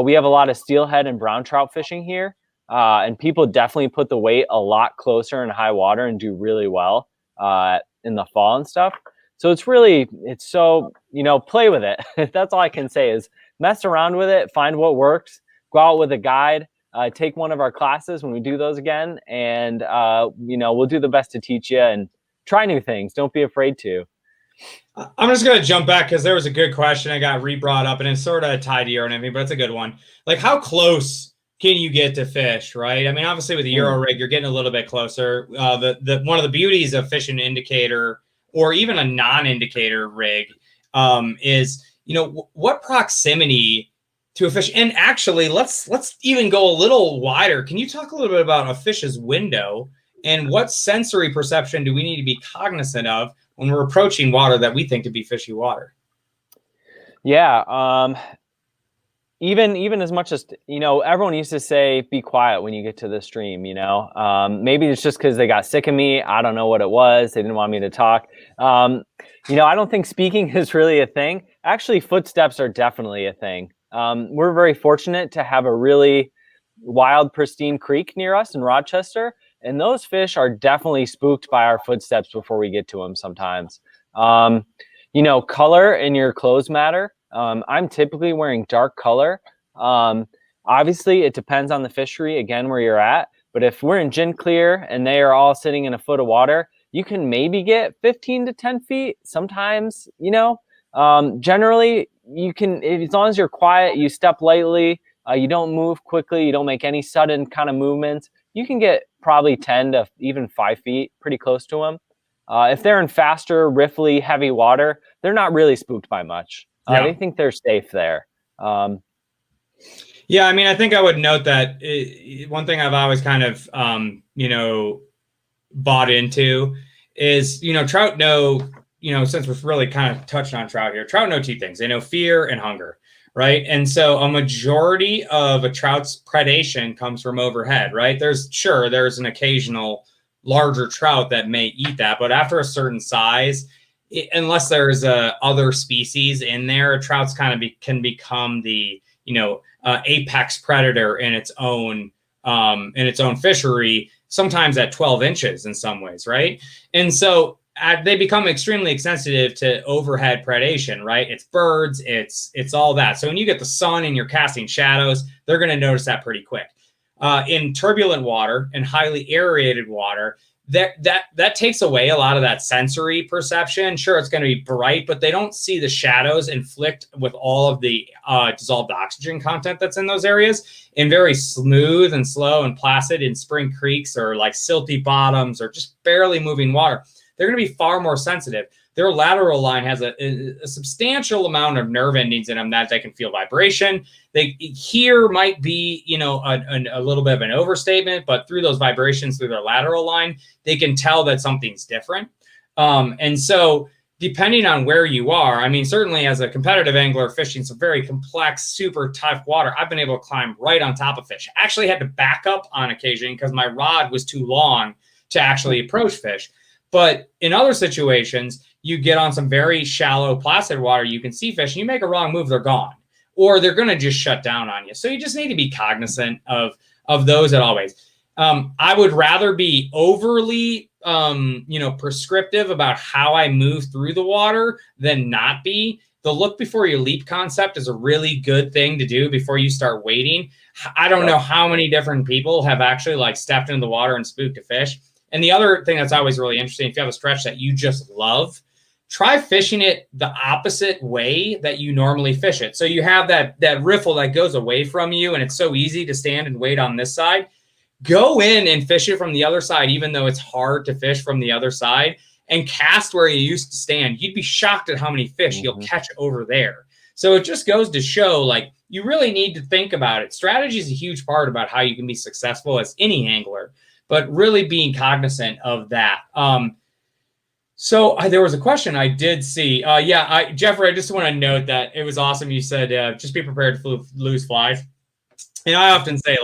We have a lot of steelhead and brown trout fishing here, and people definitely put the weight a lot closer in high water and do really well. in the fall and stuff. So it's so, play with it. That's all I can say is mess around with it, find what works, go out with a guide, take one of our classes when we do those again. And, we'll do the best to teach you and try new things. Don't be afraid to. I'm just going to jump back because there was a good question I got re-brought up and it's sort of tied to your nymphing, but it's a good one. Like, how close can you get to fish, right? I mean, obviously with the Euro rig, you're getting a little bit closer. One of the beauties of fishing indicator or even a non-indicator rig is, what proximity to a fish. And actually, let's even go a little wider. Can you talk a little bit about a fish's window and what sensory perception do we need to be cognizant of when we're approaching water that we think to be fishy water? Yeah. Even as much as, everyone used to say, be quiet when you get to the stream, maybe it's just because they got sick of me. I don't know what it was. They didn't want me to talk. I don't think speaking is really a thing. Actually, footsteps are definitely a thing. We're very fortunate to have a really wild, pristine creek near us in Rochester. And those fish are definitely spooked by our footsteps before we get to them sometimes. Color in your clothes matter. I'm typically wearing dark color. Obviously, it depends on the fishery, again, where you're at. But if we're in gin clear and they are all sitting in a foot of water, you can maybe get 15 to 10 feet. Sometimes, generally, you can, as long as you're quiet, you step lightly, you don't move quickly, you don't make any sudden kind of movements, you can get probably 10 to even 5 feet, pretty close to them. If they're in faster, riffly, heavy water, they're not really spooked by much. They think they're safe there. Yeah, I mean, I think I would note that one thing I've always kind of, bought into is, trout know, since we're really kind of touched on trout here, trout know two things. They know fear and hunger, right? And so a majority of a trout's predation comes from overhead, right? There's an occasional larger trout that may eat that, but after a certain size, unless there's other species in there, a trout's kind of can become the apex predator in its own fishery, sometimes at 12 inches in some ways, right? And so they become extremely sensitive to overhead predation, right? It's birds, it's all that. So when you get the sun and you're casting shadows, they're going to notice that pretty quick. In turbulent water and highly aerated water, that takes away a lot of that sensory perception. Sure, it's going to be bright, but they don't see the shadows inflict with all of the dissolved oxygen content that's in those areas. In very smooth and slow and placid in spring creeks or like silty bottoms or just barely moving water, they're going to be far more sensitive. Their lateral line has a substantial amount of nerve endings in them that they can feel vibration. Here might be, a little bit of an overstatement, but through those vibrations through their lateral line, they can tell that something's different. And so depending on where you are, I mean, certainly as a competitive angler fishing some very complex, super tough water, I've been able to climb right on top of fish. I actually had to back up on occasion because my rod was too long to actually approach fish. But in other situations, you get on some very shallow, placid water, you can see fish, and you make a wrong move, they're gone. Or they're going to just shut down on you. So you just need to be cognizant of those at always. I would rather be overly, prescriptive about how I move through the water than not be. The look before you leap concept is a really good thing to do before you start wading. I don't know how many different people have actually stepped into the water and spooked a fish. And the other thing that's always really interesting, if you have a stretch that you just love, try fishing it the opposite way that you normally fish it. So you have that riffle that goes away from you, and it's so easy to stand and wade on this side. Go in and fish it from the other side, even though it's hard to fish from the other side, and cast where you used to stand. You'd be shocked at how many fish you'll catch over there. So it just goes to show, you really need to think about it. Strategy is a huge part about how you can be successful as any angler, but really being cognizant of that. So there was a question I did see. Jeffrey, I just want to note that it was awesome. You said, just be prepared to lose flies. And I often say,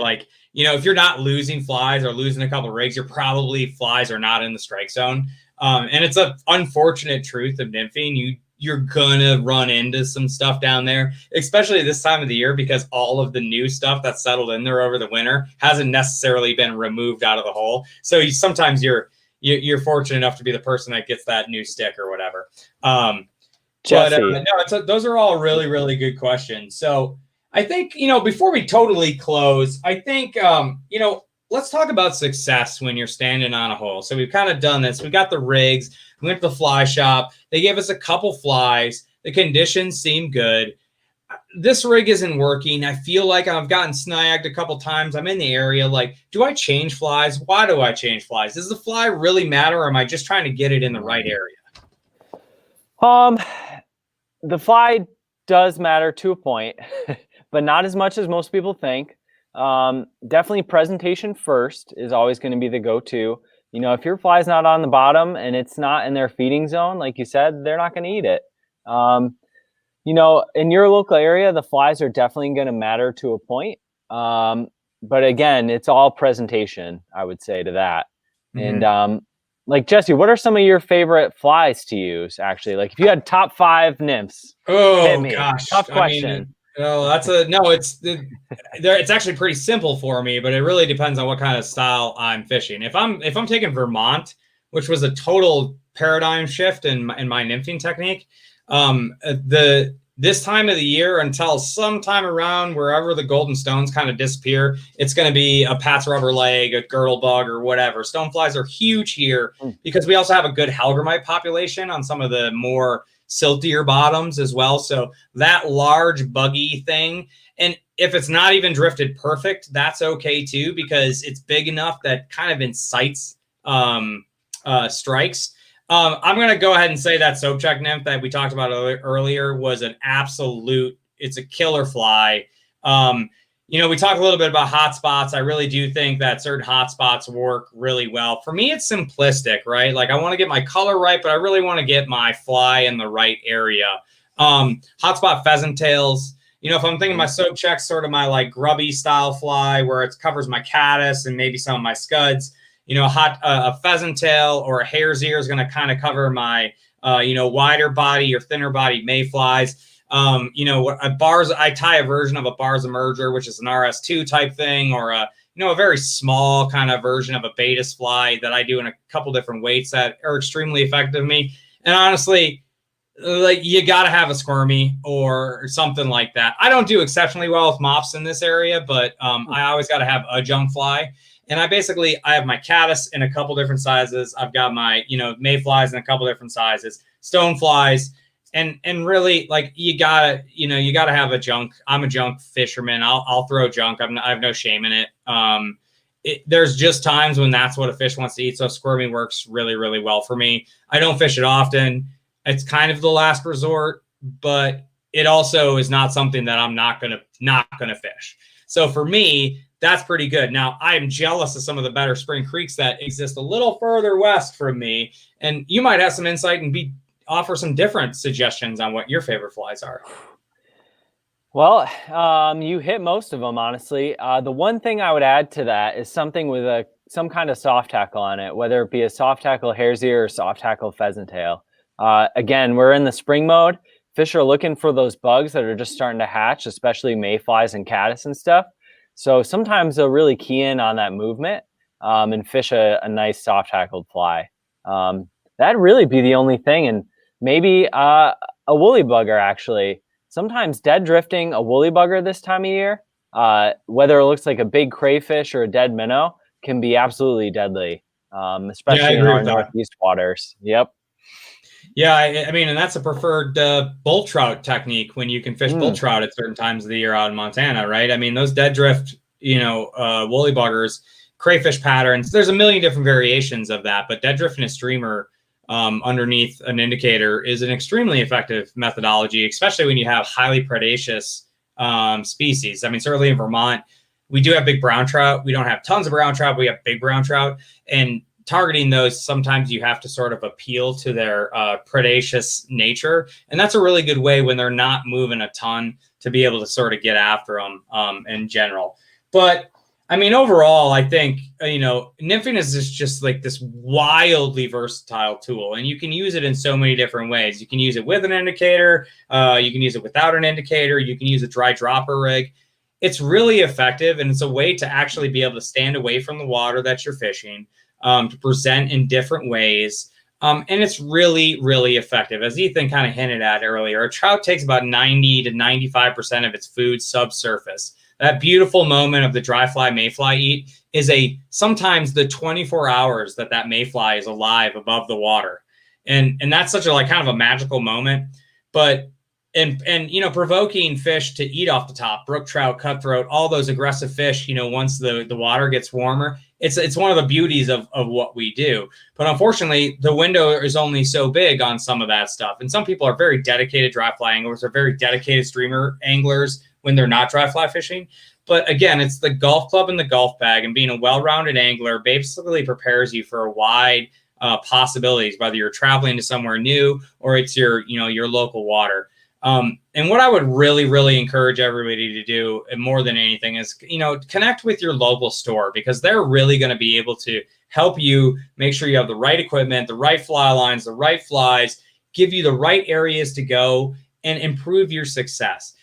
if you're not losing flies or losing a couple of rigs, flies are not in the strike zone. And it's an unfortunate truth of nymphing. You're going to run into some stuff down there, especially this time of the year, because all of the new stuff that's settled in there over the winter hasn't necessarily been removed out of the hole. So sometimes you're you're fortunate enough to be the person that gets that new stick or whatever. Jesse. Those are all really, really good questions. So I think, before we totally close, I think, let's talk about success when you're standing on a hole. So we've kind of done this. We got the rigs. We went to the fly shop. They gave us a couple flies. The conditions seem good. This rig isn't working. I feel like I've gotten snagged a couple times. I'm in the area. Like, do I change flies? Why do I change flies? Does the fly really matter, or am I just trying to get it in the right area? The fly does matter to a point, but not as much as most people think. Definitely presentation first is always going to be the go-to. If your fly's not on the bottom and it's not in their feeding zone, like you said, they're not going to eat it. In your local area, the flies are definitely going to matter to a point. But again, it's all presentation, I would say to that. Mm-hmm. And like, Jesse, what are some of your favorite flies to use, actually? Like, if you had top 5 nymphs. Oh, gosh. Tough question. It's actually pretty simple for me, but it really depends on what kind of style I'm fishing. If I'm taking Vermont, which was a total paradigm shift in my nymphing technique, this time of the year until sometime around wherever the golden stones kind of disappear, it's going to be a Pat's rubber leg, a girdle bug, or whatever. Stoneflies are huge here because we also have a good hellgrammite population on some of the more siltier bottoms as well. So that large buggy thing, and if it's not even drifted perfect, that's okay too, because it's big enough that kind of incites strikes. I'm going to go ahead and say that soap check nymph that we talked about earlier was it's a killer fly. We talked a little bit about hot spots. I really do think that certain hot spots work really well. For me, it's simplistic, right? Like, I want to get my color right, but I really want to get my fly in the right area. Hotspot pheasant tails. If I'm thinking my soap check's sort of my like grubby style fly where it covers my caddis and maybe some of my scuds, a pheasant tail or a hare's ear is going to kind of cover my, wider body or thinner body mayflies. I tie a version of a Barza merger, which is an RS2 type thing, or a very small kind of version of a Baetis fly that I do in a couple different weights that are extremely effective to me. And honestly, like, you got to have a squirmy or something like that. I don't do exceptionally well with mops in this area, but I always got to have a junk fly. And I have my caddis in a couple different sizes. I've got my, mayflies in a couple different sizes, stone flies. And really, like, you gotta have a junk. I'm a junk fisherman. I'll throw junk. I have no shame in it. There's just times when that's what a fish wants to eat. So squirmy works really, really well for me. I don't fish it often. It's kind of the last resort, but it also is not something that I'm not gonna fish. So for me, that's pretty good. Now, I am jealous of some of the better spring creeks that exist a little further west from me, and you might have some insight and offer some different suggestions on what your favorite flies are. Well, you hit most of them, honestly. The one thing I would add to that is something with some kind of soft tackle on it, whether it be a soft tackle hare's ear or soft tackle pheasant tail. Again, we're in the spring mode. Fish are looking for those bugs that are just starting to hatch, especially mayflies and caddis and stuff. So sometimes they'll really key in on that movement and fish a nice soft tackled fly. That'd really be the only thing. And maybe a woolly bugger, actually. Sometimes dead drifting a woolly bugger this time of year, whether it looks like a big crayfish or a dead minnow, can be absolutely deadly, especially in our northeast waters. Yep. Yeah, I mean, and that's a preferred bull trout technique when you can fish bull trout at certain times of the year out in Montana, right? I mean, those dead drift, woolly buggers, crayfish patterns, there's a million different variations of that, but dead drift in a streamer underneath an indicator is an extremely effective methodology, especially when you have highly predaceous species. I mean, certainly in Vermont, we do have big brown trout. We don't have tons of brown trout, but we have big brown trout. And targeting those, sometimes you have to sort of appeal to their predaceous nature. And that's a really good way when they're not moving a ton to be able to sort of get after them in general. But I mean, overall, I think, nymphing is just like this wildly versatile tool, and you can use it in so many different ways. You can use it with an indicator. You can use it without an indicator. You can use a dry dropper rig. It's really effective, and it's a way to actually be able to stand away from the water that you're fishing. to present in different ways. And it's really, really effective. As Ethan kind of hinted at earlier, a trout takes about 90 to 95% of its food subsurface. That beautiful moment of the dry fly mayfly eat is sometimes the 24 hours that mayfly is alive above the water. And that's such a kind of a magical moment. But and provoking fish to eat off the top, brook trout, cutthroat, all those aggressive fish, once the water gets warmer, it's one of the beauties of what we do. But unfortunately, the window is only so big on some of that stuff. And some people are very dedicated dry fly anglers, are very dedicated streamer anglers when they're not dry fly fishing. But again, it's the golf club and the golf bag, and being a well-rounded angler basically prepares you for a wide possibilities, whether you're traveling to somewhere new or it's your local water. And what I would really, really encourage everybody to do, and more than anything, is, connect with your local store, because they're really going to be able to help you make sure you have the right equipment, the right fly lines, the right flies, give you the right areas to go, and improve your success.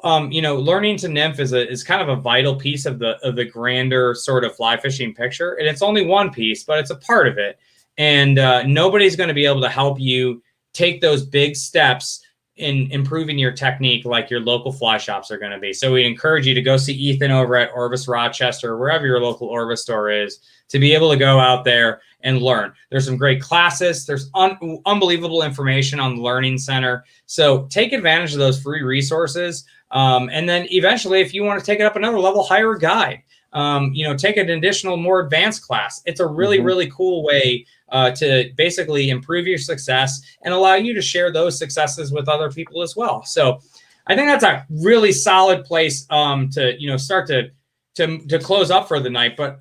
Learning to nymph is kind of a vital piece of the grander sort of fly fishing picture. And it's only one piece, but it's a part of it. And nobody's going to be able to help you take those big steps in improving your technique like your local fly shops are going to be. So we encourage you to go see Ethan over at Orvis Rochester, wherever your local Orvis store is, to be able to go out there and learn. There's some great classes. There's unbelievable information on the Learning Center. So take advantage of those free resources. And then eventually, if you want to take it up another level, hire a guide. Take an additional, more advanced class. It's a really, really cool way to basically improve your success and allow you to share those successes with other people as well. So I think that's a really solid place to start to close up for the night. But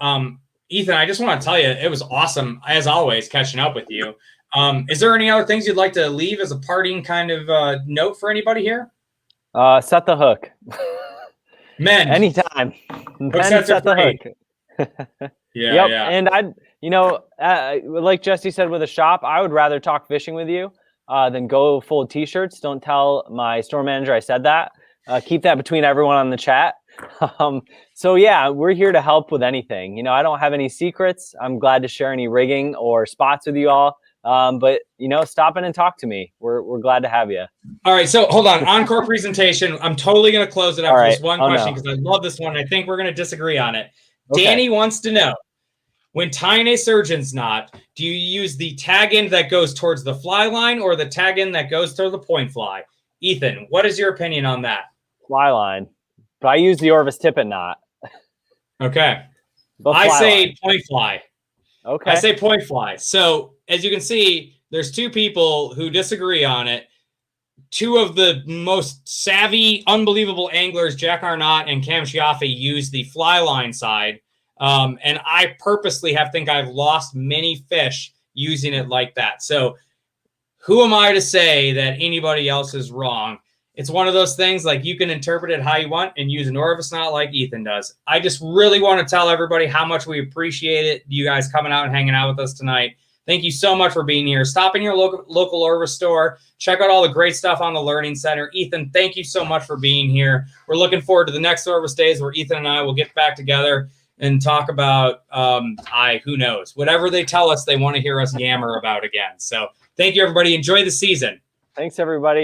Ethan, I just want to tell you, it was awesome, as always, catching up with you. Is there any other things you'd like to leave as a parting kind of note for anybody here? Set the hook. Men. Anytime. Men, set the hook. Yeah. And like Jesse said with a shop, I would rather talk fishing with you than go full of t-shirts. Don't tell my store manager I said that. Keep that between everyone on the chat. So yeah, we're here to help with anything. I don't have any secrets. I'm glad to share any rigging or spots with you all. But stop in and talk to me. We're glad to have you. All right. So hold on. Encore presentation. I'm totally going to close it up for this one question, because I love this one. I think we're going to disagree on it. Okay. Danny wants to know, when tying a surgeon's knot, do you use the tag end that goes towards the fly line or the tag end that goes to the point fly? Ethan, what is your opinion on that? Fly line. But I use the Orvis tippet knot. Okay. I say point fly. Okay. I say point fly. So as you can see, there's two people who disagree on it. Two of the most savvy, unbelievable anglers, Jack Arnott and Cam Chiaffe, use the fly line side. And I purposely think I've lost many fish using it like that. So who am I to say that anybody else is wrong? It's one of those things, like, you can interpret it how you want and use an Orvis knot like Ethan does. I just really want to tell everybody how much we appreciate it, you guys coming out and hanging out with us tonight. Thank you so much for being here. Stop in your local Orvis store. Check out all the great stuff on the Learning Center. Ethan, thank you so much for being here. We're looking forward to the next Orvis Days, where Ethan and I will get back together and talk about, who knows, whatever they tell us they want to hear us yammer about again. So thank you, everybody. Enjoy the season. Thanks, everybody.